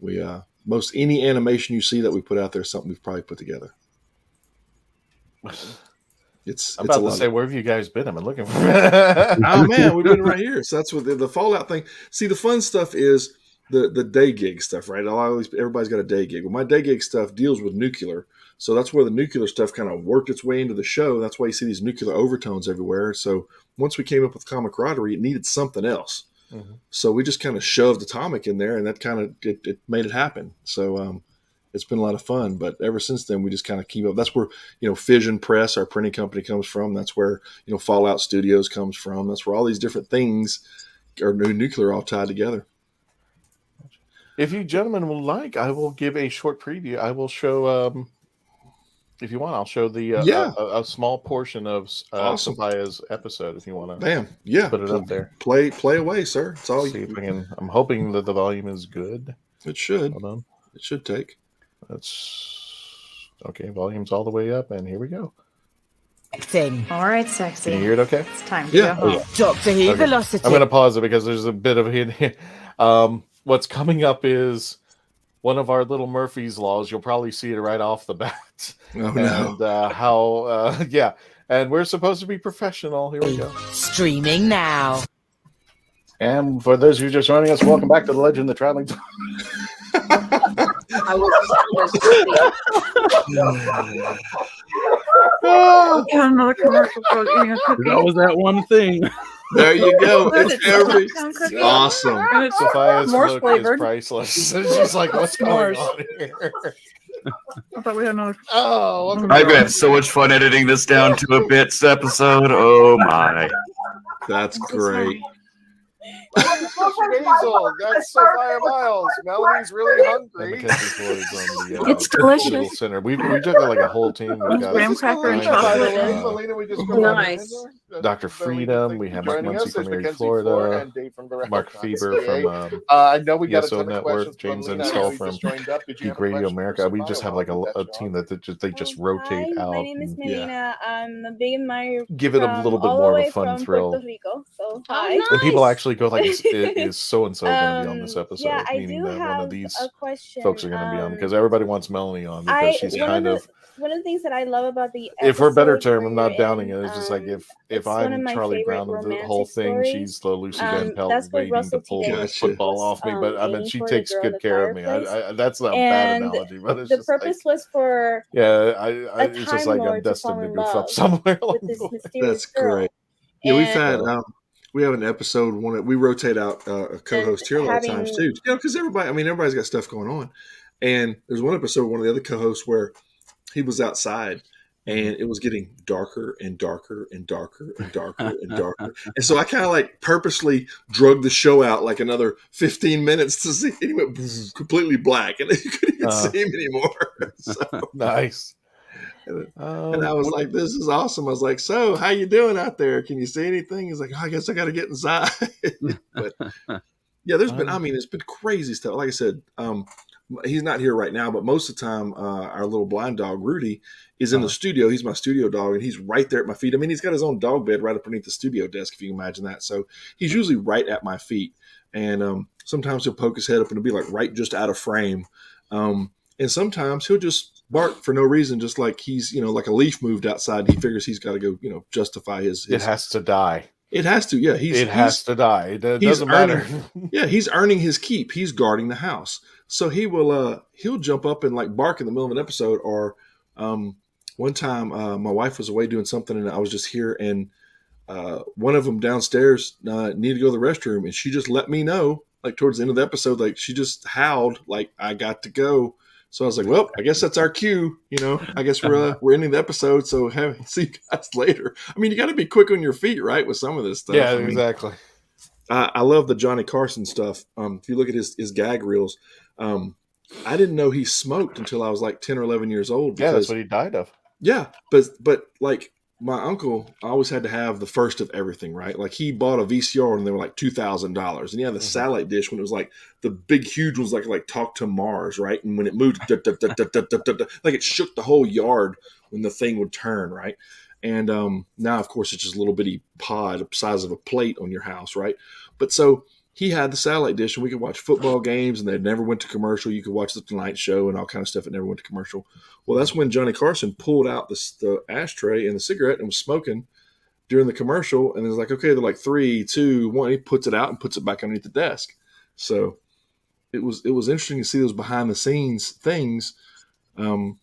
[SPEAKER 1] We most any animation you see that we put out there is something we've probably put together.
[SPEAKER 2] I'm about to say, where have you guys been? I've been looking for.
[SPEAKER 1] Oh man, we've been right here. So that's what the Fallout thing. See, the fun stuff is the day gig stuff, right? Everybody's got a day gig. Well, my day gig stuff deals with nuclear, so that's where the nuclear stuff kind of worked its way into the show. That's why you see these nuclear overtones everywhere. So once we came up with camaraderie, it needed something else. Mm-hmm. So we just kind of shoved atomic in there, and that kind of it made it happen. So it's been a lot of fun. But ever since then, we just kind of keep up. That's where Fission Press, our printing company, comes from. That's where Fallout Studios comes from. That's where all these different things are nuclear all tied together.
[SPEAKER 2] If you gentlemen would like, I will give a short preview. I will show, if you want, I'll show the a small portion of
[SPEAKER 1] awesome.
[SPEAKER 2] Sophia's episode. If you want to,
[SPEAKER 1] bam, yeah,
[SPEAKER 2] put it up there.
[SPEAKER 1] Play away, sir. It's all.
[SPEAKER 2] See if I can. I'm hoping that the volume is good.
[SPEAKER 1] It should.
[SPEAKER 2] Hold on.
[SPEAKER 1] It should take.
[SPEAKER 2] That's okay. Volume's all the way up, and here we go.
[SPEAKER 5] All right, sexy.
[SPEAKER 2] Can you hear it? Okay.
[SPEAKER 5] It's time to go home.
[SPEAKER 6] Doctor Who velocity.
[SPEAKER 2] I'm going to pause it because there's a bit of a hint here. What's coming up is one of our little Murphy's laws. You'll probably see it right off the bat.
[SPEAKER 1] Oh, no.
[SPEAKER 2] And and we're supposed to be professional. Here we go.
[SPEAKER 6] Streaming now.
[SPEAKER 2] And for those of you just joining us, welcome back to The Legend of the Traveling Tom.
[SPEAKER 5] I was another commercial for eating a cookie.
[SPEAKER 4] That was that one thing.
[SPEAKER 1] There you go. It's awesome.
[SPEAKER 5] And it's
[SPEAKER 2] Sophia's
[SPEAKER 5] more
[SPEAKER 2] look
[SPEAKER 5] flavored.
[SPEAKER 2] is priceless. It's just like, what's going on here?
[SPEAKER 5] I thought we had another.
[SPEAKER 2] Oh, welcome
[SPEAKER 7] I've had so much fun editing this down to a bits episode. Oh my.
[SPEAKER 1] That's great.
[SPEAKER 2] Basil, that's Sophia Miles. Melanie's really hungry.
[SPEAKER 5] It's delicious.
[SPEAKER 2] Center. We took like a whole team. We got
[SPEAKER 5] Graham cracker and chocolate.
[SPEAKER 6] Nice.
[SPEAKER 2] Dr. Freedom. We have Mike Muncie from Erie, Florida. Mark Feber from I know we got ESO Network. James Install from Geek Radio America. We just have like a team that they just rotate out.
[SPEAKER 8] My name is Melina. I'm a big admirer.
[SPEAKER 2] Give it a little bit more of a fun thrill.
[SPEAKER 8] Puerto Rico, so hi.
[SPEAKER 2] And people actually go like, is so and so going to be on this episode?
[SPEAKER 8] Yeah, I
[SPEAKER 2] meaning
[SPEAKER 8] do
[SPEAKER 2] that
[SPEAKER 8] have
[SPEAKER 2] one of these
[SPEAKER 8] a question.
[SPEAKER 2] folks are going to be on because everybody wants Melanie on because she's kind of.
[SPEAKER 8] One of the things that I love about the
[SPEAKER 2] if for a better term, I'm not downing it. It's just like if I'm Charlie Brown of the whole thing,
[SPEAKER 8] stories.
[SPEAKER 2] she's the Lucy Van Pelt waiting
[SPEAKER 8] Russell
[SPEAKER 2] to pull
[SPEAKER 8] T.
[SPEAKER 2] the
[SPEAKER 8] Davies
[SPEAKER 2] football
[SPEAKER 8] was,
[SPEAKER 2] off me. But I mean, she takes
[SPEAKER 8] girl in
[SPEAKER 2] good
[SPEAKER 8] the
[SPEAKER 2] care of me.
[SPEAKER 8] fireplace.
[SPEAKER 2] That's not a
[SPEAKER 8] And
[SPEAKER 2] bad analogy, but it's
[SPEAKER 8] the
[SPEAKER 2] just
[SPEAKER 8] purpose
[SPEAKER 2] like,
[SPEAKER 8] was for
[SPEAKER 2] it's just like I'm destined to goof up somewhere.
[SPEAKER 8] with this mysterious
[SPEAKER 1] That's
[SPEAKER 8] girl.
[SPEAKER 1] great. Yeah, we've had we have an episode we rotate out a co-host here a lot of times too. Because everybody's got stuff going on. And there's one episode, one of the other co-hosts where he was outside and it was getting darker and darker and darker and darker and darker. And so I kind of like purposely drug the show out like another 15 minutes to see. And he went completely black and you couldn't even see him anymore. So,
[SPEAKER 2] nice.
[SPEAKER 1] And I was like, this is awesome. I was like, so how you doing out there? Can you see anything? He's like, I guess I got to get inside. But yeah, it's been crazy stuff. Like I said, he's not here right now, but most of the time, our little blind dog, Rudy, is in the studio. He's my studio dog, and he's right there at my feet. I mean, he's got his own dog bed right underneath the studio desk, if you can imagine that. So he's usually right at my feet. And sometimes he'll poke his head up and it'll be like right just out of frame. And sometimes he'll just bark for no reason, just like he's, like a leaf moved outside. He figures he's got to go, justify his.
[SPEAKER 2] It has to die.
[SPEAKER 1] It has to, yeah.
[SPEAKER 2] It has to die. It doesn't matter.
[SPEAKER 1] Yeah, he's earning his keep. He's guarding the house, so he'll jump up and like bark in the middle of an episode. Or one time, my wife was away doing something, and I was just here, and one of them downstairs needed to go to the restroom, and she just let me know, like towards the end of the episode, like she just howled, like I got to go. So I was like, well, I guess that's our cue. I guess we're ending the episode. So see you guys later. I mean, you got to be quick on your feet, right? With some of this stuff.
[SPEAKER 2] Yeah, exactly.
[SPEAKER 1] I love the Johnny Carson stuff. If you look at his gag reels, I didn't know he smoked until I was like 10 or 11 years old.
[SPEAKER 2] Because, yeah, that's what he died of.
[SPEAKER 1] Yeah. But like my uncle always had to have the first of everything, right? Like he bought a VCR and they were like $2,000, and he had the satellite dish when it was like the big huge ones, like Talk to Mars, right? And when it moved, like it shook the whole yard when the thing would turn, right? And now, of course, it's just a little bitty pod the size of a plate on your house, right? But so he had the satellite dish, and we could watch football games, and they never went to commercial. You could watch the Tonight Show and all kind of stuff that never went to commercial. Well, that's when Johnny Carson pulled out the ashtray and the cigarette and was smoking during the commercial. And it was like, okay, they're like 3, 2, 1. He puts it out and puts it back underneath the desk. So it was interesting to see those behind the scenes things. And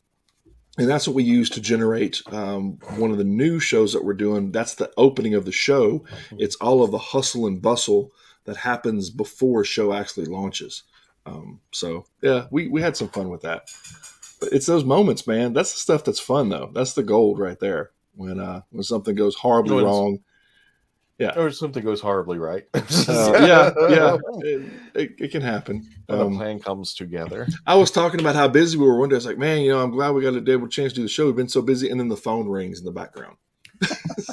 [SPEAKER 1] that's what we use to generate one of the new shows that we're doing. That's the opening of the show. It's all of the hustle and bustle that happens before a show actually launches. So yeah, we had some fun with that. But it's those moments, man. That's the stuff that's fun, though. That's the gold right there. When something goes horribly wrong, yeah,
[SPEAKER 2] or something goes horribly right.
[SPEAKER 1] Yeah, it can happen.
[SPEAKER 2] When a plan comes together.
[SPEAKER 1] I was talking about how busy we were one day. I was like, man, I'm glad we got a chance to do the show. We've been so busy, and then the phone rings in the background.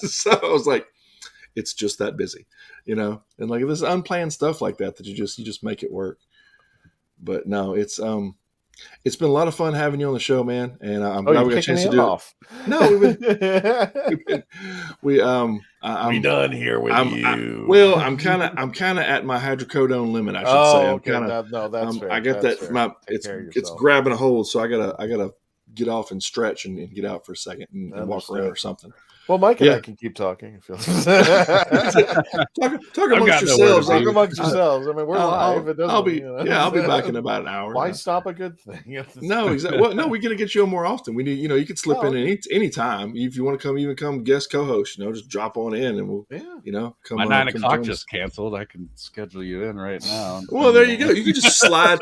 [SPEAKER 1] So I was like, it's just that busy, and like this unplanned stuff like that you just make it work. But no, it's been a lot of fun having you on the show, man, and I'm glad we got a chance to do
[SPEAKER 2] off.
[SPEAKER 1] It. No, I'm
[SPEAKER 2] done here with you.
[SPEAKER 1] I'm kind of at my hydrocodone limit, I should say. I'm kinda,
[SPEAKER 2] no, that's fair.
[SPEAKER 1] I got
[SPEAKER 2] that's
[SPEAKER 1] that.
[SPEAKER 2] fair.
[SPEAKER 1] It's grabbing a hold, so I gotta get off and stretch and get out for a second and walk around or something.
[SPEAKER 2] Well, Mike and I can keep talking.
[SPEAKER 1] Talk amongst yourselves.
[SPEAKER 2] Talk amongst yourselves. I mean, we're live.
[SPEAKER 1] I'll be back in about an hour.
[SPEAKER 2] Why stop a good thing?
[SPEAKER 1] No, exactly. Well, no, we're gonna get you on more often. We need, you could slip in any time if you want to come guest co-host. Just drop on in and we'll, come.
[SPEAKER 4] My 9 o'clock just canceled. I can schedule you in right now.
[SPEAKER 1] Well, there you go. You can just slide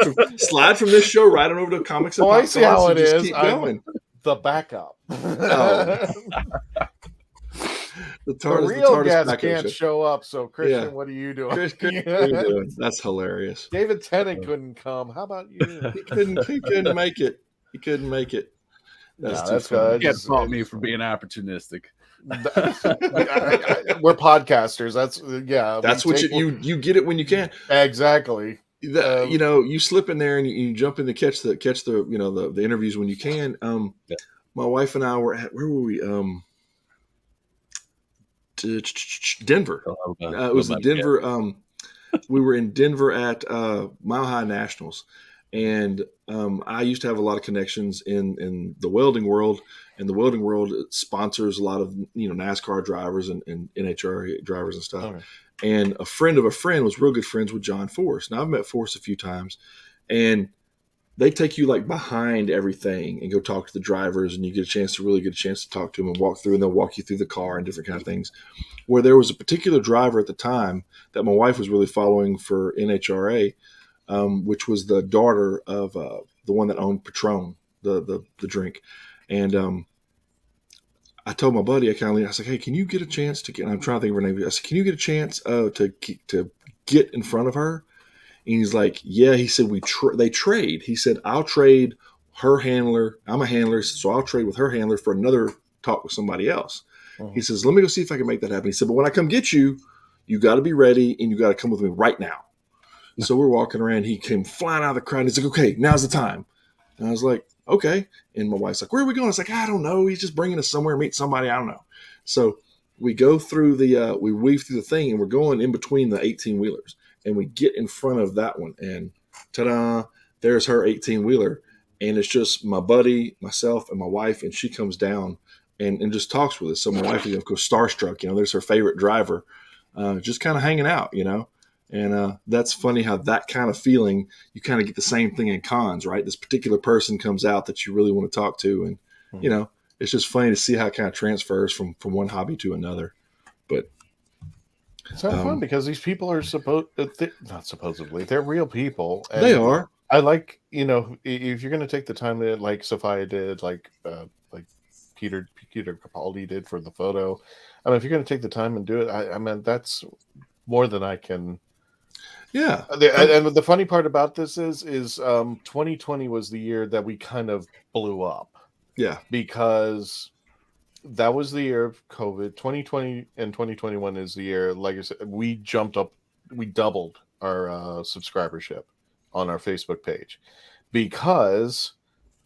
[SPEAKER 1] from this show right on over to Comics and
[SPEAKER 2] I see how it is.
[SPEAKER 1] Keep going.
[SPEAKER 2] The backup.
[SPEAKER 1] The
[SPEAKER 2] real guest can't show up, so Christian, what are you doing?
[SPEAKER 1] Chris, what are you doing? That's hilarious.
[SPEAKER 2] David Tennant couldn't come. How about you?
[SPEAKER 1] He couldn't make it. He couldn't make it.
[SPEAKER 4] That's good. You can't fault me for being opportunistic.
[SPEAKER 2] We're podcasters. That's
[SPEAKER 1] what you get it when you can.
[SPEAKER 2] Exactly.
[SPEAKER 1] You slip in there and you jump in to catch the the interviews when you can. My wife and I were at, where were we? Denver. It was the Denver. We were in Denver at Mile High Nationals, and I used to have a lot of connections in the welding world, and the welding world sponsors a lot of NASCAR drivers and NHRA drivers and stuff. Okay. And a friend of a friend was real good friends with John Force. Now I've met Force a few times, and they take you like behind everything and go talk to the drivers, and you get a chance to talk to them and walk through, and they'll walk you through the car and different kind of things. Where there was a particular driver at the time that my wife was really following for NHRA, which was the daughter of the one that owned Patron, the drink. And I told my buddy, I was like, hey, can you get a chance to get, and I'm trying to think of her name. I said, can you get a chance to get in front of her? And he's like, yeah. He said, they trade. He said, I'll trade her handler. I'm a handler, so I'll trade with her handler for another talk with somebody else. He says, let me go see if I can make that happen. He said, but when I come get you, you got to be ready and you got to come with me right now. So we're walking around. He came flying out of the crowd. He's like, okay, now's the time. And I was like, okay. And my wife's like, where are we going? I was like, I don't know. He's just bringing us somewhere, meet somebody. I don't know. So we go through we weave through the thing, and we're going in between the 18-wheelers. And we get in front of that one, and ta-da, there's her 18-wheeler. And it's just my buddy, myself, and my wife, and she comes down and just talks with us. So my wife is, of course, starstruck. There's her favorite driver, just kind of hanging out, And that's funny how that kind of feeling, you kind of get the same thing in cons, right? This particular person comes out that you really want to talk to. And, it's just funny to see how it kind of transfers from one hobby to another. But
[SPEAKER 2] it's not fun because these people are not supposedly, they're real people. And
[SPEAKER 1] they are.
[SPEAKER 2] I like, if you're going to take the time that like Sophia did, like Peter Capaldi did for the photo. I mean, if you're going to take the time and do it, I mean, that's more than I can.
[SPEAKER 1] Yeah.
[SPEAKER 2] And the funny part about this is 2020 was the year that we kind of blew up.
[SPEAKER 1] Yeah.
[SPEAKER 2] Because that was the year of COVID. 2020 and 2021 is the year, like I said, we doubled our subscribership on our Facebook page, because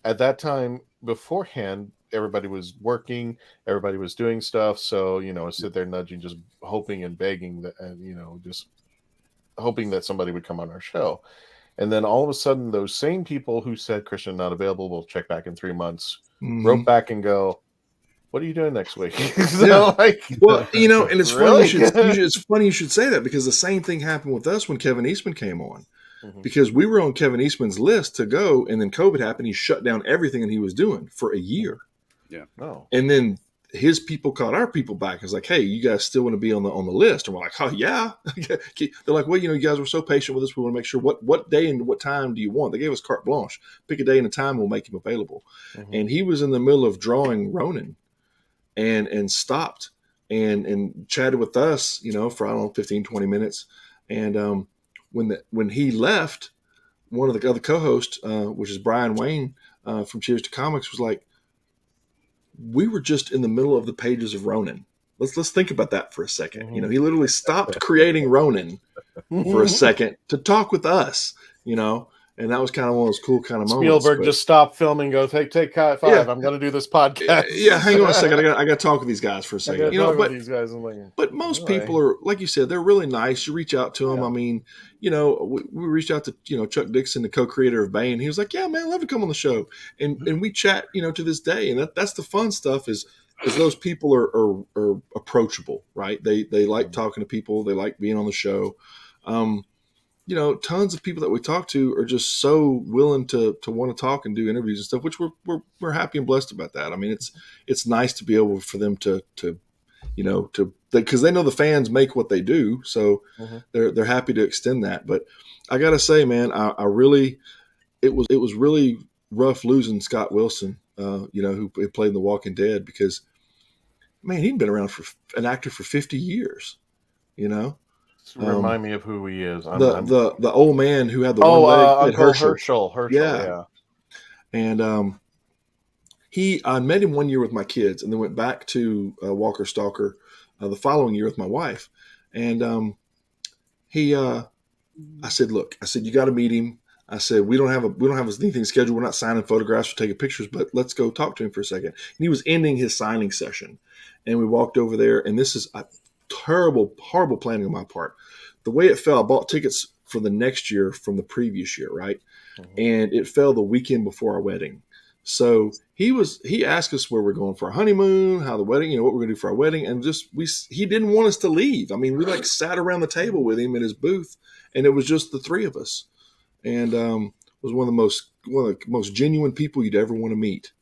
[SPEAKER 2] at that time beforehand, everybody was working, everybody was doing stuff. So, I sit there nudging, just hoping and begging that, just hoping that somebody would come on our show. And then all of a sudden, those same people who said, Christian, not available, we'll check back in 3 months, wrote back and go, what are you doing next week?
[SPEAKER 1] So, well, and it's
[SPEAKER 2] really?
[SPEAKER 1] funny it's funny you should say that, because the same thing happened with us when Kevin Eastman came on. Because we were on Kevin Eastman's list to go, and then COVID happened. He shut down everything that he was doing for a year.
[SPEAKER 4] Yeah.
[SPEAKER 2] Oh.
[SPEAKER 1] And then his people called our people back. It's like, hey, you guys still want to be on the list? And we're like, oh yeah. They're like, well, you guys were so patient with us. We want to make sure what day and what time do you want? They gave us carte blanche. Pick a day and a time, we'll make him available. And he was in the middle of drawing Ronin, and stopped and chatted with us, for I don't know, 15, 20 minutes. And when he left, one of the other co-hosts, which is Brian Wayne from Cheers to Comics, was like, we were just in the middle of the pages of Ronin. Let's think about that for a second. He literally stopped creating Ronin for a second to talk with us, and that was kind of one of those cool kind of moments.
[SPEAKER 2] Spielberg just stopped filming, go, take 5.
[SPEAKER 1] Yeah.
[SPEAKER 2] I'm going to do this podcast.
[SPEAKER 1] Yeah, hang on a second. I got to talk with these guys for a second.
[SPEAKER 2] These guys
[SPEAKER 1] but most people are, like you said, they're really nice. You reach out to them. Yeah. I mean, we reached out to, Chuck Dixon, the co-creator of Bane. He was like, yeah, man, I'd love to come on the show. And we chat, to this day. And that's the fun stuff is those people are approachable, right? They like talking to people. They like being on the show. Tons of people that we talk to are just so willing to want to talk and do interviews and stuff, which we're happy and blessed about that. I mean, it's nice to be able for them to because they know the fans make what they do, so they're happy to extend that. But I gotta say, man, I really, it was really rough losing Scott Wilson, who played in The Walking Dead, because man, he'd been around for an actor for 50 years,
[SPEAKER 2] Remind me of who he is.
[SPEAKER 1] The old man who had the
[SPEAKER 2] one
[SPEAKER 1] leg.
[SPEAKER 2] Uncle Herschel. Yeah.
[SPEAKER 1] And I met him one year with my kids, and then went back to Walker Stalker the following year with my wife. And I said, look, you got to meet him. I said, we don't have anything scheduled. We're not signing photographs or taking pictures, but let's go talk to him for a second. And he was ending his signing session, and we walked over there. And this is horrible planning on my part. The way it fell, I bought tickets for the next year from the previous year, right? And it fell the weekend before our wedding. So he asked us where we're going for our honeymoon, how the wedding, what we're going to do for our wedding. And he didn't want us to leave. I mean, we sat around the table with him in his booth, and it was just the three of us. And was one of the most genuine people you'd ever want to meet,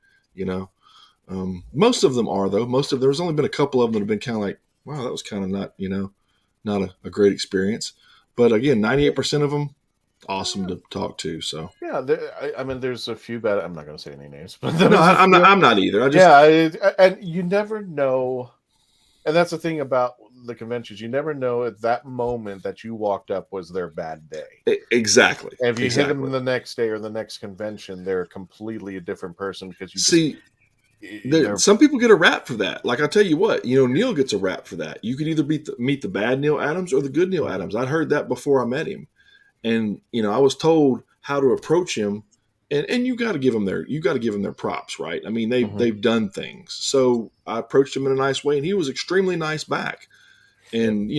[SPEAKER 1] Most of them are, though. There's only been a couple of them that have been kind of like, wow, that was kind of not a great experience. But again, 98% of them, awesome to talk to. So
[SPEAKER 2] yeah, there's a few bad. I'm not going to say any names, but
[SPEAKER 1] no, I'm not either.
[SPEAKER 2] And you never know, and that's the thing about the conventions. You never know at that moment that you walked up was their bad day.
[SPEAKER 1] Exactly.
[SPEAKER 2] And if you hit them the next day or the next convention, they're completely a different person because you
[SPEAKER 1] see. Some people get a rap for that. Like, I'll tell you what, Neil gets a rap for that. You could either meet the bad Neil Adams or the good Neil Adams. I'd heard that before I met him. And, I was told how to approach him, and you got to give them their props, right? I mean, they've done things. So I approached him in a nice way, and he was extremely nice back. And,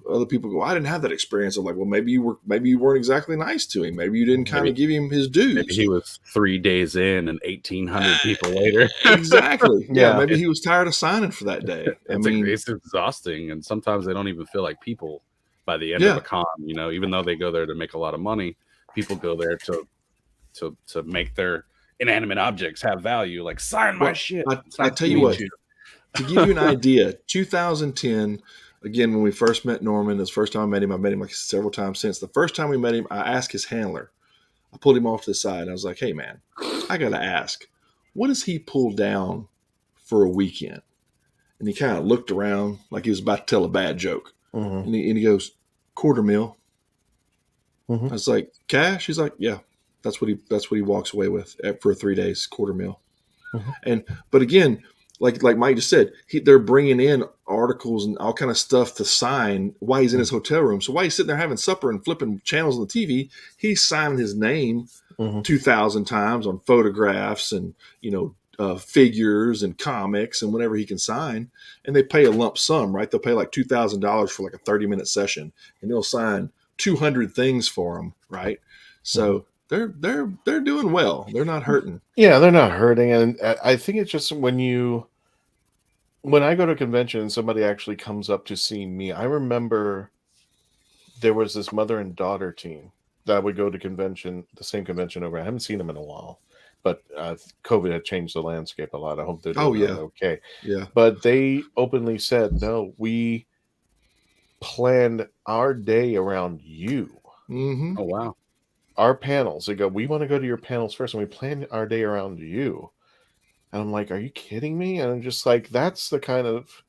[SPEAKER 1] other people go, I didn't have that experience. I'm like, well, maybe you weren't exactly nice to him. Maybe you didn't kind of give him his dues.
[SPEAKER 4] Maybe he was 3 days in and 1,800 people later.
[SPEAKER 1] Exactly. Yeah. Maybe he was tired of signing for that day.
[SPEAKER 4] It's exhausting. And sometimes they don't even feel like people by the end of a con, even though they go there to make a lot of money, people go there to make their inanimate objects have value. Like, sign my shit.
[SPEAKER 1] I tell you what, to give you an idea, 2010, again, when we first met Norman, this first time I met him like several times since. The first time we met him, I asked his handler. I pulled him off to the side. And I was like, hey, man, I got to ask, what does he pull down for a weekend? And he kind of looked around like he was about to tell a bad joke. And he goes, $250,000. I was like, cash? He's like, yeah, that's what he walks away with for 3 days, $250,000. But again, like Mike just said, they're bringing in articles and all kind of stuff to sign while he's in his hotel room. So while he's sitting there having supper and flipping channels on the TV, he's signing his name 2,000 times on photographs and figures and comics and whatever he can sign. And they pay a lump sum, right? They'll pay like $2,000 for like a 30-minute session, and they'll sign 200 things for him, right? So they're doing well. They're not hurting.
[SPEAKER 2] Yeah, they're not hurting, and I think it's just when I go to a convention and somebody actually comes up to see me. I remember there was this mother and daughter team that would go to the same convention over. I haven't seen them in a while, but COVID had changed the landscape a lot. I hope they're doing okay.
[SPEAKER 1] Yeah,
[SPEAKER 2] but they openly said, "No, we planned our day around you."
[SPEAKER 1] Mm-hmm.
[SPEAKER 4] Oh wow.
[SPEAKER 2] Our panels. They go, "We want to go to your panels first, and we plan our day around you." And I'm like, "Are you kidding me?" And I'm just like, that's the kind of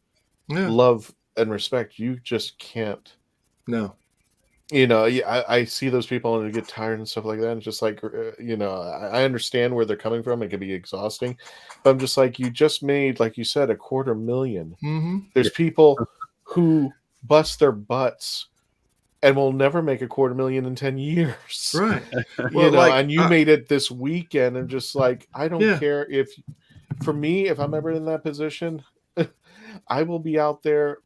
[SPEAKER 2] love and respect you just can't.
[SPEAKER 1] No.
[SPEAKER 2] I see those people and they get tired and stuff like that. And it's just like, I understand where they're coming from. It can be exhausting. But I'm just like, you just made, like you said, $250,000.
[SPEAKER 1] Mm-hmm.
[SPEAKER 2] There's people who bust their butts and will never make $250,000 in 10 years.
[SPEAKER 1] Right.
[SPEAKER 2] And you made it this weekend. And just like, I don't care if I'm ever in that position, I will be out there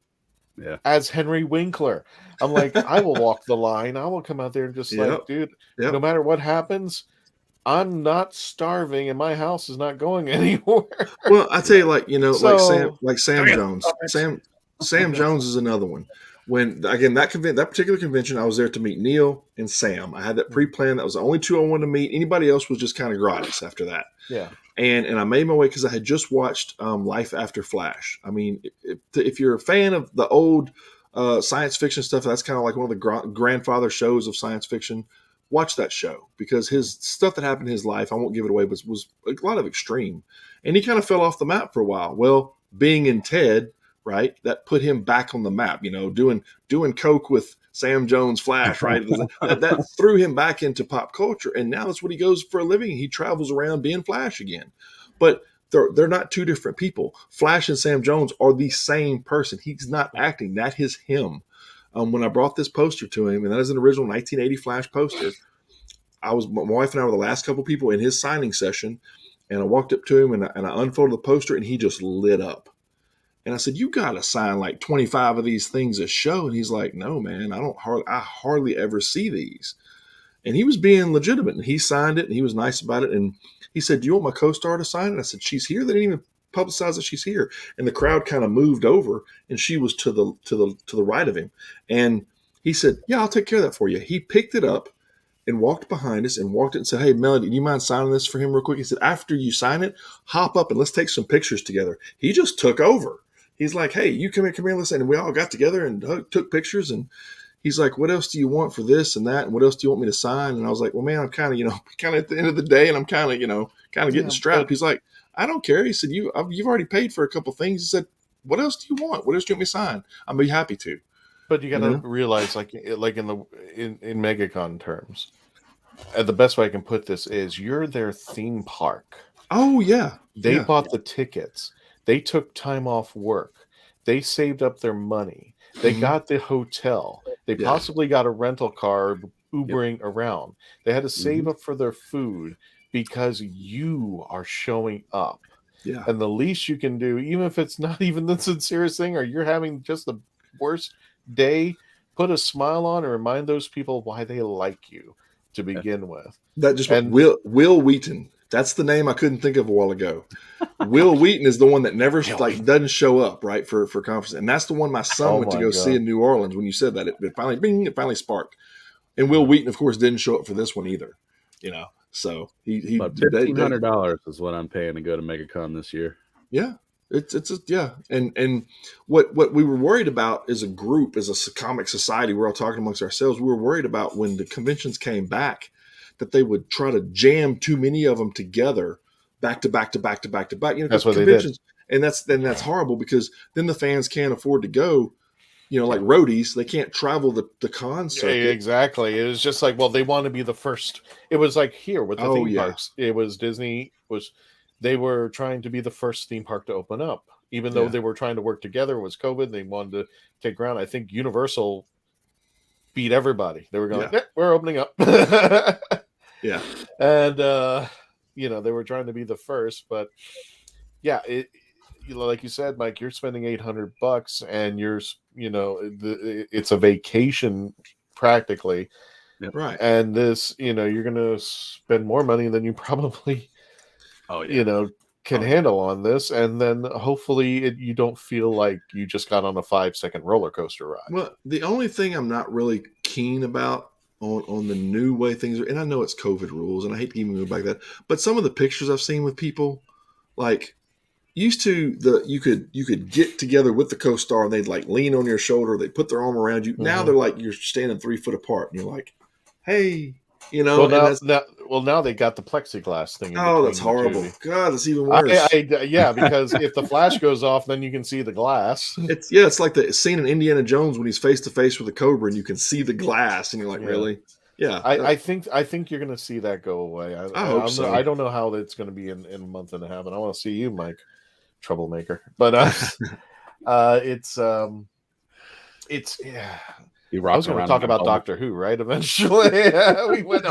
[SPEAKER 2] as Henry Winkler. I'm like, I will walk the line. I will come out there and just dude, no matter what happens, I'm not starving and my house is not going anywhere.
[SPEAKER 1] Well, I tell you, like Sam Jones. Sam Jones is another one. When again that particular convention, I was there to meet Neil and Sam. I had that pre-planned. That was the only two I wanted to meet. Anybody else was just kind of gratis after that.
[SPEAKER 2] Yeah.
[SPEAKER 1] And I made my way because I had just watched Life After Flash. I mean, if you're a fan of the old science fiction stuff, that's kind of like one of the grandfather shows of science fiction. Watch that show because his stuff that happened in his life, I won't give it away, but was a lot of extreme. And he kind of fell off the map for a while. Well, being in TED, right, that put him back on the map, doing coke with Sam Jones Flash, right? that threw him back into pop culture. And now that's what he goes for a living. He travels around being Flash again. But they're not two different people. Flash and Sam Jones are the same person. He's not acting. That is him. When I brought this poster to him, and that is an original 1980 Flash poster, my wife and I were the last couple people in his signing session, and I walked up to him and I unfolded the poster, and he just lit up. And I said, "You got to sign like 25 of these things a show." And he's like, "No, man, I hardly ever see these." And he was being legitimate, and he signed it, and he was nice about it. And he said, "Do you want my co-star to sign it?" And I said, "She's here." They didn't even publicize that she's here. And the crowd kind of moved over, and she was to the right of him. And he said, "Yeah, I'll take care of that for you." He picked it up and walked behind us and walked it and said, "Hey, Melody, do you mind signing this for him real quick?" He said, "After you sign it, hop up and let's take some pictures together." He just took over. He's like, "Hey, you come here, listen." And we all got together and took pictures. And he's like, "What else do you want for this and that? And what else do you want me to sign?" And I was like, "Well, man, I'm kind of at the end of the day, and I'm kind of getting strapped." He's like, "I don't care." He said, you've already paid for a couple things." He said, "What else do you want? What else do you want me to sign? I'll be happy to."
[SPEAKER 2] But you got to realize, like in MegaCon terms, the best way I can put this is you're their theme park.
[SPEAKER 1] Oh yeah,
[SPEAKER 2] they bought the tickets. They took time off work. They saved up their money. They got the hotel. They possibly got a rental car Ubering around. They had to save up for their food because you are showing up.
[SPEAKER 1] Yeah.
[SPEAKER 2] And the least you can do, even if it's not even the sincerest thing, or you're having just the worst day, put a smile on and remind those people why they like you to begin with.
[SPEAKER 1] That just Will Wheaton. That's the name I couldn't think of a while ago. Will Wheaton is the one that never doesn't show up, right, for conference. And that's the one my son went to go see in New Orleans. When you said that, it finally sparked. And Will Wheaton, of course, didn't show up for this one either. So he
[SPEAKER 4] but $1,500 is what I'm paying to go to MegaCon this year.
[SPEAKER 1] Yeah. And what we were worried about as a group, as a comic society, we're all talking amongst ourselves. We were worried about when the conventions came back that they would try to jam too many of them together, back to back.
[SPEAKER 2] That's what they did.
[SPEAKER 1] And that's horrible because then the fans can't afford to go. Like roadies, they can't travel the con circuit.
[SPEAKER 2] Yeah, exactly. It was just like, well, they want to be the first. It was like here with the theme parks. It was Disney they were trying to be the first theme park to open up, even though they were trying to work together. It was COVID. They wanted to take ground. I think Universal beat everybody. They were going, we're opening up.
[SPEAKER 1] Yeah.
[SPEAKER 2] And, they were trying to be the first, but yeah, like you said, Mike, you're spending $800 and it's a vacation practically.
[SPEAKER 1] Right.
[SPEAKER 2] And this, you're going to spend more money than you probably, can handle on this. And then hopefully you don't feel like you just got on a 5-second roller coaster ride.
[SPEAKER 1] Well, the only thing I'm not really keen about on the new way things are, and I know it's COVID rules and I hate to even go back to that, but some of the pictures I've seen with people, like, used to you could get together with the co-star and they'd like lean on your shoulder, they'd put their arm around you. Mm-hmm. Now they're like, you're standing 3 foot apart and you're like, hey,
[SPEAKER 2] Well, now they got the plexiglass thing.
[SPEAKER 1] Oh, that's horrible. God, it's even worse.
[SPEAKER 2] Because if the flash goes off, then you can see the glass.
[SPEAKER 1] It's like the scene in Indiana Jones when he's face to face with a cobra and you can see the glass and you're like, really? Yeah.
[SPEAKER 2] I think you're going to see that go away.
[SPEAKER 1] I hope so.
[SPEAKER 2] I don't know how it's going to be in a month and a half, and I want to see you, Mike, troublemaker. But it's yeah. I was going to talk about Doctor Who, right? Eventually, we went.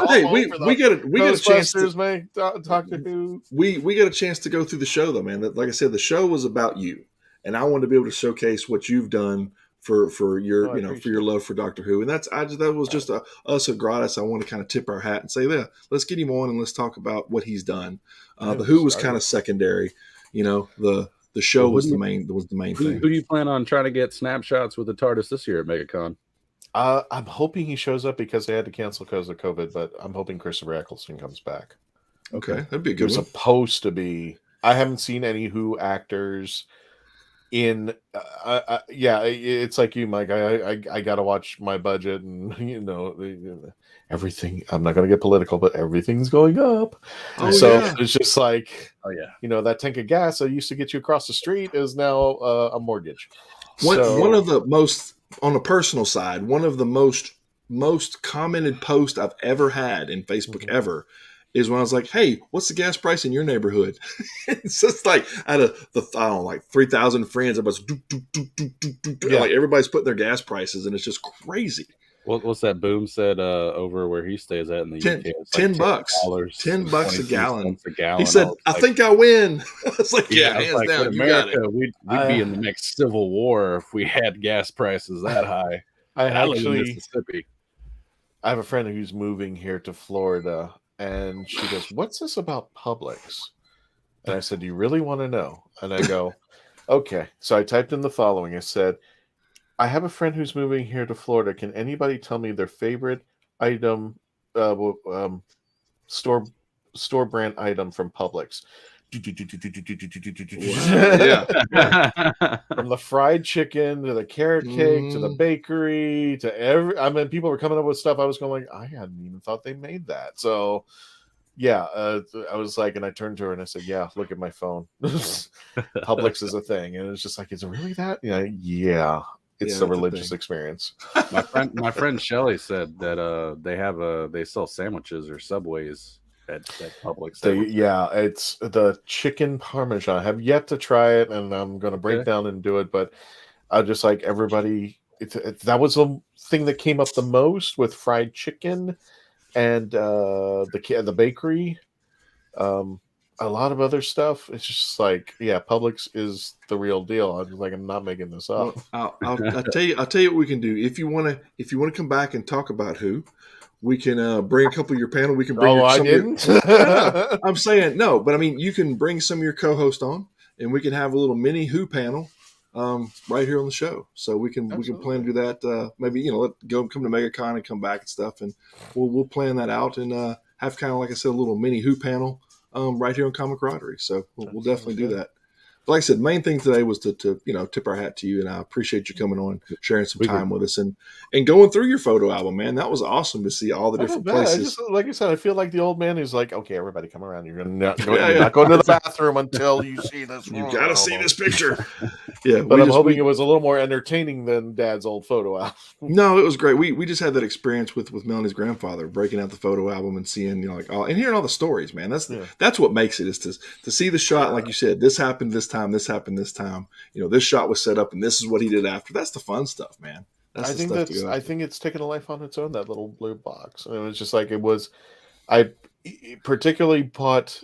[SPEAKER 1] We got a chance to
[SPEAKER 2] Doctor Who.
[SPEAKER 1] We got a chance to go through the show, though, man. Like I said, the show was about you, and I wanted to be able to showcase what you've done for your for your love for Doctor Who, and that was just us a gratis. I want to kind of tip our hat and say, let's get him on and let's talk about what he's done. The Who was kind of secondary, The show was the main thing.
[SPEAKER 4] Who do you plan on trying to get snapshots with the TARDIS this year at MegaCon?
[SPEAKER 2] I'm hoping he shows up because they had to cancel because of COVID, but I'm hoping Christopher Eccleston comes back.
[SPEAKER 1] Okay, that'd be a good one.
[SPEAKER 2] Supposed to be. I haven't seen any Who actors in. It's like you, Mike. I got to watch my budget, and everything. I'm not going to get political, but everything's going up. It's just like, that tank of gas that used to get you across the street is now a mortgage.
[SPEAKER 1] One of the most. On a personal side, one of the most commented posts I've ever had in Facebook ever is when I was like, "Hey, what's the gas price in your neighborhood?" It's just like out of the 3,000 friends, like everybody's putting their gas prices, and it's just crazy.
[SPEAKER 4] What's that Boom said over where he stays at in the UK? It's
[SPEAKER 1] $10. $10 a gallon. He said, I think I win. It's like, hands down.
[SPEAKER 4] In America, we'd be in the next civil war if we had gas prices that high. I live in Mississippi.
[SPEAKER 2] I have a friend who's moving here to Florida, and she goes, "What's this about Publix?" And I said, "Do you really want to know?" And I go, "Okay." So I typed in the following. I said, I have a friend who's moving here to Florida. Can anybody tell me their favorite item, store brand item from Publix? From the fried chicken to the carrot cake to the bakery to people were coming up with stuff. I was going like, I hadn't even thought they made that. So I was like, and I turned to her and I said, "Yeah, look at my phone. Publix is a thing." And it's just like, is it really that? Yeah. It's a religious experience.
[SPEAKER 4] My friend Shelly said that they sell sandwiches or Subways at Publix.
[SPEAKER 2] It's the chicken parmesan. I have yet to try it, and I'm going to break down and do it. But I just like everybody. That was the thing that came up the most with fried chicken and the bakery. A lot of other stuff. It's just like, Publix is the real deal. I'm not making this up.
[SPEAKER 1] Well, I'll tell you what we can do. If you want to come back and talk about Who, we can bring a couple of your panel. We can bring. I'm saying no, but I mean you can bring some of your co-hosts on, and we can have a little mini Who panel right here on the show. So we can plan to do that. Maybe come to MegaCon and come back and stuff, and we'll plan that out and have kind of like I said a little mini Who panel. Right here on Comic Camaraderie. So we'll definitely do that. But like I said, main thing today was to tip our hat to you, and I appreciate you coming on, sharing some time with us, and going through your photo album, man. That was awesome to see all the different places.
[SPEAKER 2] Like I said, I feel like the old man who's like, "Okay, everybody, come around. You're not going to the bathroom until you see this.
[SPEAKER 1] You got to see this picture." Yeah,
[SPEAKER 2] But I'm hoping it was a little more entertaining than Dad's old photo album.
[SPEAKER 1] No, it was great. We just had that experience with Melanie's grandfather, breaking out the photo album and seeing, like, and hearing all the stories, man. That's what makes it, is to see the shot, like you said, this happened this time, this happened this time. This shot was set up, and this is what he did after. That's the fun stuff, man.
[SPEAKER 2] I think it's taken a life on its own, that little blue box. And it was just like, I particularly bought,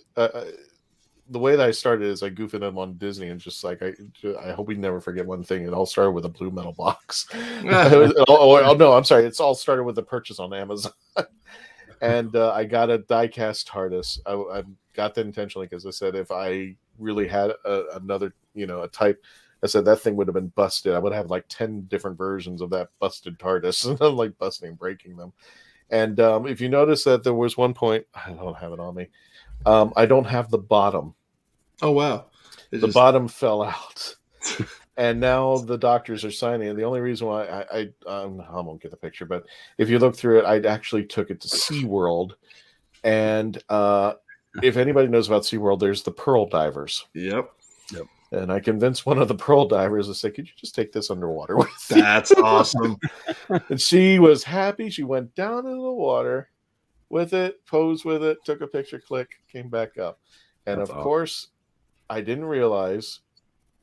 [SPEAKER 2] the way that I started is I goofed them on Disney, and just like, I hope we never forget one thing. It all started with a blue metal box. No, I'm sorry. It's all started with a purchase on Amazon. And I got a die-cast TARDIS. I got that intentionally because I said if I really had another, a type, I said that thing would have been busted. I would have like 10 different versions of that busted TARDIS, and I'm like busting and breaking them. And if you notice that there was one point, I don't have it on me. I don't have the bottom.
[SPEAKER 1] Oh, wow.
[SPEAKER 2] The bottom fell out. And now the doctors are signing it. The only reason why I won't get the picture, but if you look through it, I actually took it to SeaWorld. And if anybody knows about SeaWorld, there's the pearl divers.
[SPEAKER 1] Yep.
[SPEAKER 2] And I convinced one of the pearl divers to say, could you just take this underwater with you?
[SPEAKER 1] That's awesome.
[SPEAKER 2] And she was happy. She went down into the water with it, posed with it, took a picture, click, came back up. And of course, I didn't realize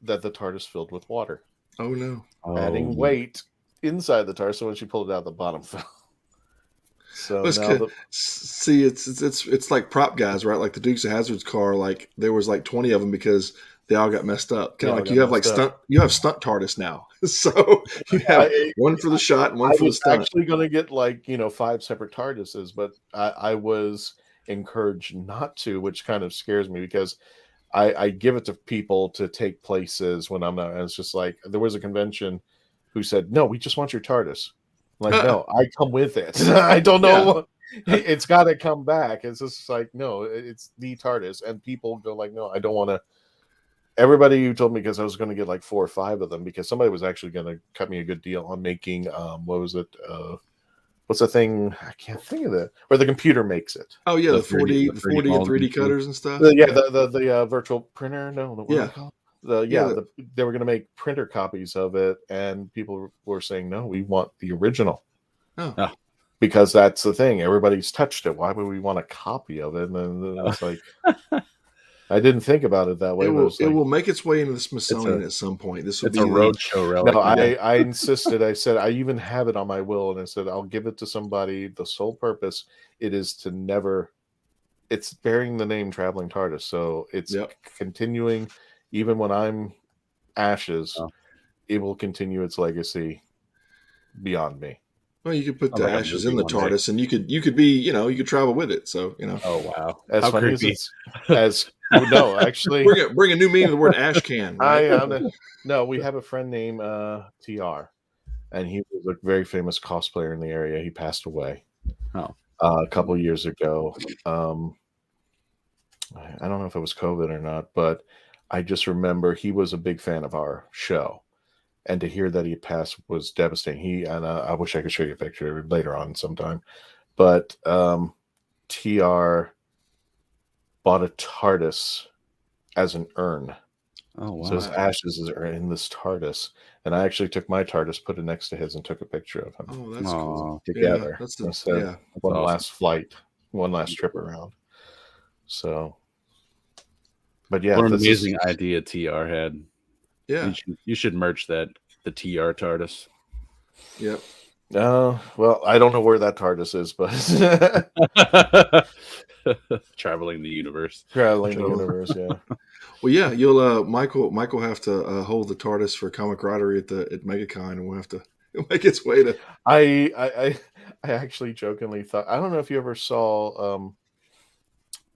[SPEAKER 2] that the TARDIS filled with water.
[SPEAKER 1] Oh, no.
[SPEAKER 2] Adding weight inside the TARDIS, so when she pulled it out, the bottom fell. So
[SPEAKER 1] see, it's like prop guys, right? Like the Dukes of Hazzard's car, like there was like 20 of them because they all got messed up. Kind of like you have like stunt TARDIS now. So you have one for the shot and one for the stunt.
[SPEAKER 2] I was actually going to get 5 separate TARDISes, but I was encouraged not to, which kind of scares me because I give it to people to take places when I'm not. And it's just like there was a convention who said, "No, we just want your TARDIS." I'm like, no, I come with it. I don't know. Yeah. It's got to come back. It's just like, no, it's the TARDIS. And people go like, no, I don't want to. Everybody who told me, because I was going to get 4 or 5 of them, because somebody was actually going to cut me a good deal on making, what was it? What's the thing? I can't think of it. Where the computer makes it.
[SPEAKER 1] Oh yeah, the 4D and 3D cutters and stuff.
[SPEAKER 2] The virtual printer. No, they were going to make printer copies of it, and people were saying, no, we want the original.
[SPEAKER 1] Oh.
[SPEAKER 2] Because that's the thing. Everybody's touched it. Why would we want a copy of it? And it's like, I didn't think about it that way.
[SPEAKER 1] It will make its way into the Smithsonian at some point. This will be
[SPEAKER 4] a roadshow relic.
[SPEAKER 2] No, I insisted. I said, I even have it on my will, and I said, I'll give it to somebody. The sole purpose it is to never. It's bearing the name Traveling TARDIS, so it's continuing. Even when I'm ashes, it will continue its legacy beyond me.
[SPEAKER 1] Well, you could put the ashes in the TARDIS, and you could be, you could travel with it. So,
[SPEAKER 2] Oh wow, as funny as no, actually,
[SPEAKER 1] bring a new meaning to the word ash can. Right?
[SPEAKER 2] No, we have a friend named TR, and he was a very famous cosplayer in the area. He passed away a couple of years ago. I don't know if it was COVID or not, but I just remember he was a big fan of our show. And to hear that he passed was devastating. I wish I could show you a picture later on sometime. But TR bought a TARDIS as an urn.
[SPEAKER 4] Oh, wow.
[SPEAKER 2] So his ashes are in this TARDIS. And I actually took my TARDIS, put it next to his, and took a picture of him.
[SPEAKER 1] Oh, that's cool.
[SPEAKER 2] Together.
[SPEAKER 1] Yeah,
[SPEAKER 2] one last flight, one last trip around. So, but yeah.
[SPEAKER 4] What an amazing idea TR had.
[SPEAKER 1] Yeah,
[SPEAKER 4] you should merch the TR TARDIS.
[SPEAKER 1] Yep.
[SPEAKER 2] Well, I don't know where that TARDIS is, but
[SPEAKER 4] traveling the universe.
[SPEAKER 2] Yeah.
[SPEAKER 1] Well, yeah, you'll Michael have to hold the TARDIS for Comic Camaraderie at MegaCon, and we'll have to make its way to.
[SPEAKER 2] I actually jokingly thought, I don't know if you ever saw.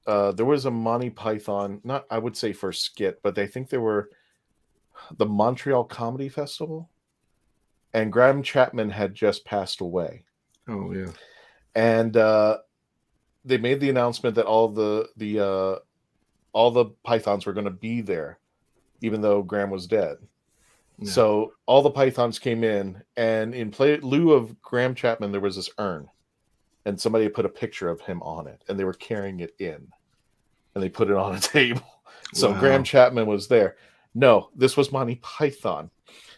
[SPEAKER 2] There was a Monty Python, not I would say for skit, but I think there were. The Montreal Comedy Festival, and Graham Chapman had just passed away.
[SPEAKER 1] Oh yeah,
[SPEAKER 2] and they made the announcement that all the Pythons were going to be there, even though Graham was dead. Yeah. So all the Pythons came in, and in lieu of Graham Chapman, there was this urn, and somebody put a picture of him on it, and they were carrying it in, and they put it on a table. So Graham Chapman was there. No, this was Monty Python.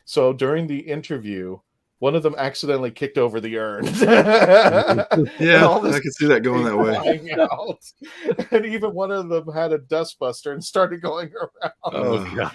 [SPEAKER 2] So during the interview, one of them accidentally kicked over the urn.
[SPEAKER 1] Yeah, I can see that going that way.
[SPEAKER 2] Out. And even one of them had a dustbuster and started going around.
[SPEAKER 4] Oh God!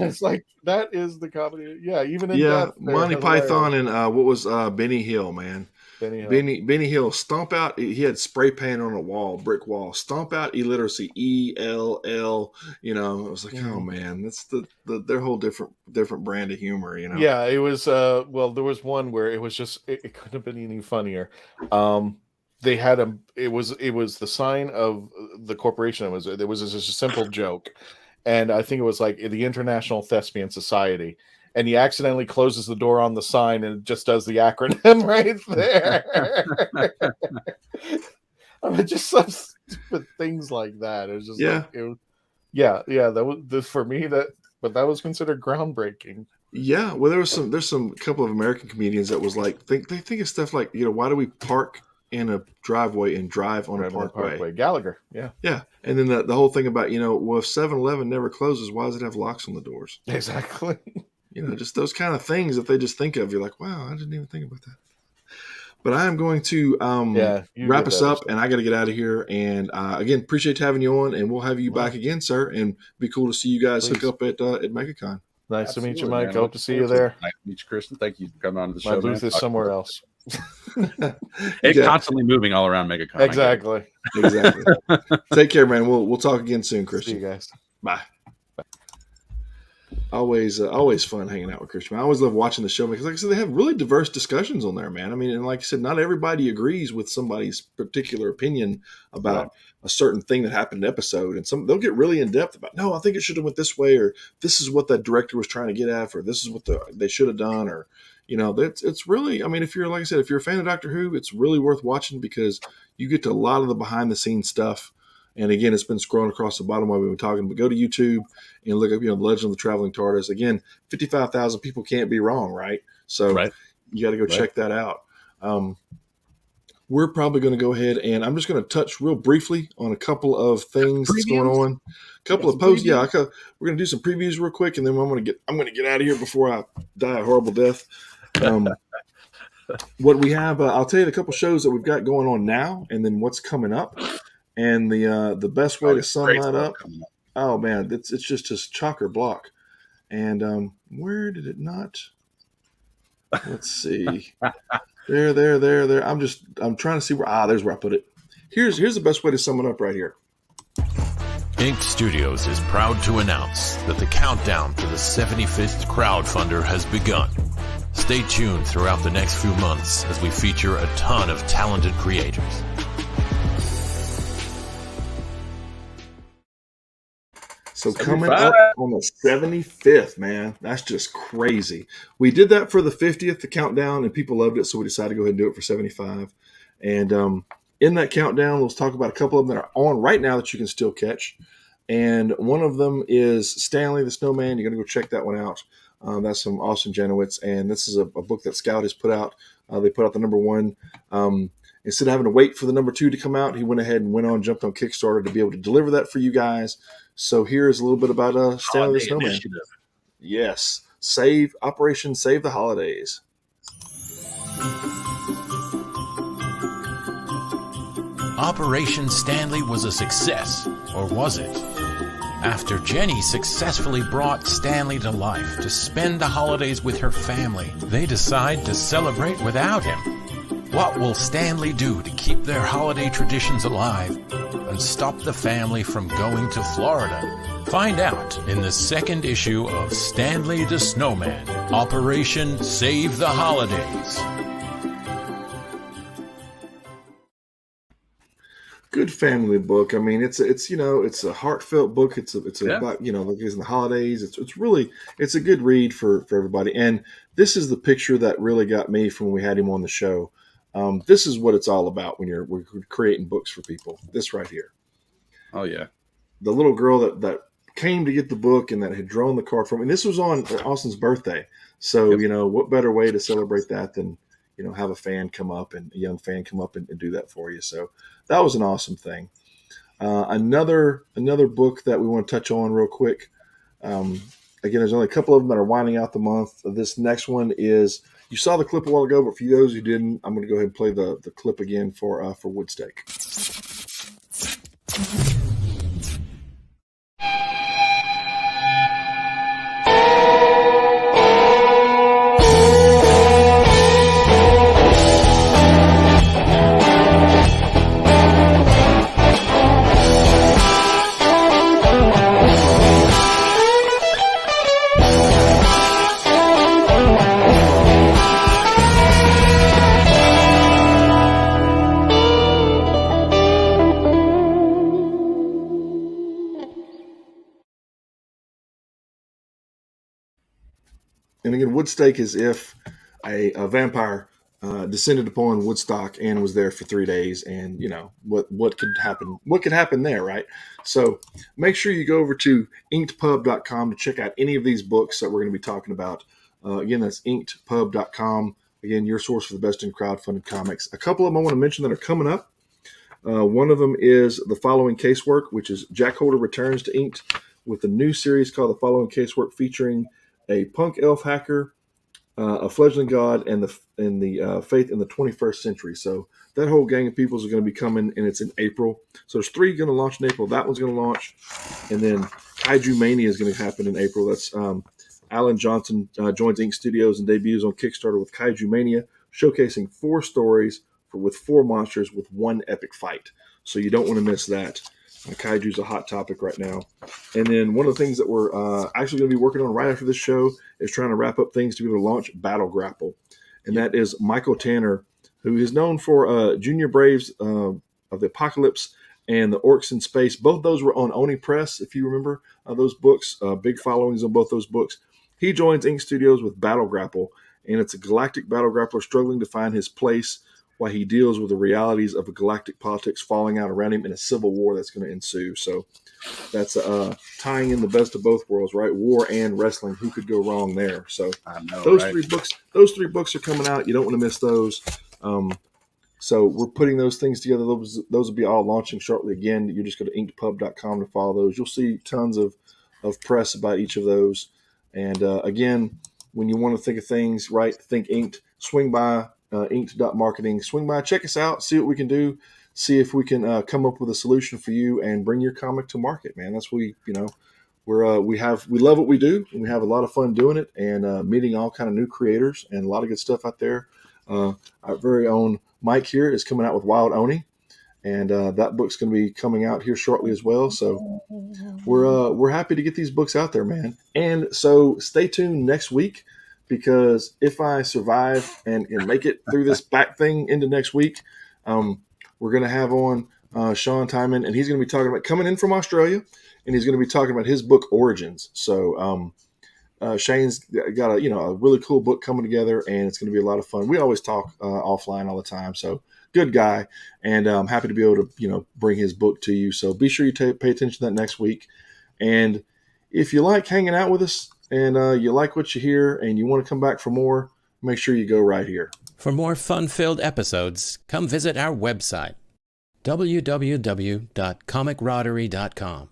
[SPEAKER 2] It's like that is the comedy. Yeah, even in death,
[SPEAKER 1] Monty Python and what was Benny Hill, man. Benny Hill, stomp out. He had spray paint on a wall, brick wall. Stomp out illiteracy, ELL. You know, it was like, oh man, that's their whole different brand of humor. You know.
[SPEAKER 2] Yeah, it was. Well, there was one where it was just it couldn't have been any funnier. They had a. It was the sign of the corporation. It was just a simple joke, and I think it was like the International Thespian Society. And he accidentally closes the door on the sign and just does the acronym right there. I mean, just some stupid things like that. It was just that was for me but that was considered groundbreaking.
[SPEAKER 1] Yeah, well, there's some couple of American comedians that was like they think of stuff like, you know, why do we park in a driveway and drive on a parkway?
[SPEAKER 2] Gallagher,
[SPEAKER 1] yeah, and then the whole thing about, you know, well, if 7-Eleven never closes, why does it have locks on the doors?
[SPEAKER 2] Exactly.
[SPEAKER 1] You know, just those kind of things that they just think of. You're like, wow, I didn't even think about that. But I am going to wrap us up, and I got to get out of here. And again, appreciate having you on, and we'll have you back again, sir. And be cool to see you guys hook up at MegaCon.
[SPEAKER 2] Nice to meet you, Mike. Hope to see you there.
[SPEAKER 4] Nice to meet you, Kristen. Thank you for coming on to the show.
[SPEAKER 2] My booth is somewhere else.
[SPEAKER 4] It's constantly moving all around MegaCon.
[SPEAKER 1] Exactly. Take care, man. We'll talk again soon, Christian.
[SPEAKER 2] See you guys.
[SPEAKER 1] Bye. Always fun hanging out with Christian. I always love watching the show because, like I said, they have really diverse discussions on there, man. I mean, and like I said, not everybody agrees with somebody's particular opinion about a certain thing that happened in an episode, and they'll get really in depth about, no, I think it should have went this way, or this is what that director was trying to get at, or this is what they should have done, or you know, it's really, I mean, if you're, like I said, if you're a fan of Doctor Who, it's really worth watching because you get to a lot of the behind the scenes stuff. And again, it's been scrolling across the bottom while we've been talking, but go to YouTube and look up, you know, The Legend of the Traveling TARDIS. Again, 55,000 people can't be wrong, right? So you got to go check that out. We're probably going to go ahead and I'm just going to touch real briefly on a couple of things that's going on. A couple of posts. Yeah, we're going to do some previews real quick, and then I'm going to get out of here before I die a horrible death. What we have, I'll tell you the couple shows that we've got going on now, and then what's coming up. And the best way to sum that up, oh man, it's just chock or block. And where did it not? Let's see. There. I'm trying to see where. There's where I put it. Here's the best way to sum it up right here.
[SPEAKER 9] Ink Studios is proud to announce that the countdown to the 75th crowdfunder has begun. Stay tuned throughout the next few months as we feature a ton of talented creators.
[SPEAKER 1] So coming up on the 75th, man, that's just crazy. We did that for the 50th, the countdown, and people loved it, so we decided to go ahead and do it for 75. And in that countdown, let's talk about a couple of them that are on right now that you can still catch. And one of them is Stanley the Snowman. You're going to go check that one out. That's from Austin Janowitz, and this is a book that Scout has put out. They put out the number one. Instead of having to wait for the number two to come out, he went ahead and jumped on Kickstarter to be able to deliver that for you guys. So here's a little bit about Stanley the Snowman. Initiative. Yes. Operation Save the Holidays.
[SPEAKER 9] Operation Stanley was a success, or was it? After Jenny successfully brought Stanley to life to spend the holidays with her family, they decide to celebrate without him. What will Stanley do to keep their holiday traditions alive and stop the family from going to Florida? Find out in the second issue of Stanley the Snowman, Operation Save the Holidays.
[SPEAKER 1] Good family book. I mean, it's a heartfelt book. It's about, you know, like in the holidays. It's a good read for everybody. And this is the picture that really got me from when we had him on the show. This is what it's all about when we're creating books for people. This right here.
[SPEAKER 4] Oh yeah.
[SPEAKER 1] The little girl that came to get the book and that had drawn the card from, and this was on Austin's birthday. So, you know, what better way to celebrate that than, you know, have a young fan come up and do that for you. So that was an awesome thing. Another book that we want to touch on real quick again, there's only a couple of them that are winding out the month. This next one is, you saw the clip a while ago, but for those who didn't, I'm going to go ahead and play the clip again for Woodstake. And again, Woodstake is if a vampire descended upon Woodstock and was there for 3 days, and what could happen? What could happen there, right? So make sure you go over to inkedpub.com to check out any of these books that we're going to be talking about. Again, that's inkedpub.com. Again, your source for the best in crowdfunded comics. A couple of them I want to mention that are coming up. One of them is The Following Casework, which is Jack Holder returns to Inked with a new series called The Following Casework, featuring a punk elf hacker, a fledgling god, and the faith in the 21st century. So that whole gang of peoples are going to be coming, and it's in April. So there's 3 going to launch in April. That one's going to launch, and then Kaiju Mania is going to happen in April. That's Alan Johnson joins Ink Studios and debuts on Kickstarter with Kaiju Mania, showcasing 4 stories with 4 monsters with 1 epic fight. So you don't want to miss that. Kaiju's a hot topic right now. And then one of the things that we're actually going to be working on right after this show is trying to wrap up things to be able to launch Battle Grapple. And that is Michael Tanner, who is known for Junior Braves of the Apocalypse and the Orcs in Space. Both those were on Oni Press, if you remember those books. Big followings on both those books. He joins Ink Studios with Battle Grapple, and it's a galactic battle grappler struggling to find his place while he deals with the realities of a galactic politics falling out around him in a civil war that's going to ensue. So that's tying in the best of both worlds, right? War and wrestling. Who could go wrong there? So those 3 books are coming out. You don't want to miss those. So we're putting those things together. Those will be all launching shortly. Again, you just go to inkedpub.com to follow those. You'll see tons of press about each of those. And again, when you want to think of things, right, think Inked, swing by inked.marketing. Swing by, check us out, see what we can do, see if we can come up with a solution for you and bring your comic to market, man. That's we love what we do, and we have a lot of fun doing it, and meeting all kind of new creators and a lot of good stuff out there. Our very own Mike here is coming out with Wild Oni, and that book's going to be coming out here shortly as well. So we're happy to get these books out there, man. And so stay tuned next week, because if I survive and make it through this back thing into next week, we're going to have on Sean Timon, and he's going to be talking about coming in from Australia, and he's going to be talking about his book Origins. So Shane's got a really cool book coming together, and it's going to be a lot of fun. We always talk offline all the time, so good guy, and I'm happy to be able to bring his book to you. So be sure you pay attention to that next week. And if you like hanging out with us, and you like what you hear, and you want to come back for more, make sure you go right here.
[SPEAKER 9] For more fun-filled episodes, come visit our website, www.comicrottery.com.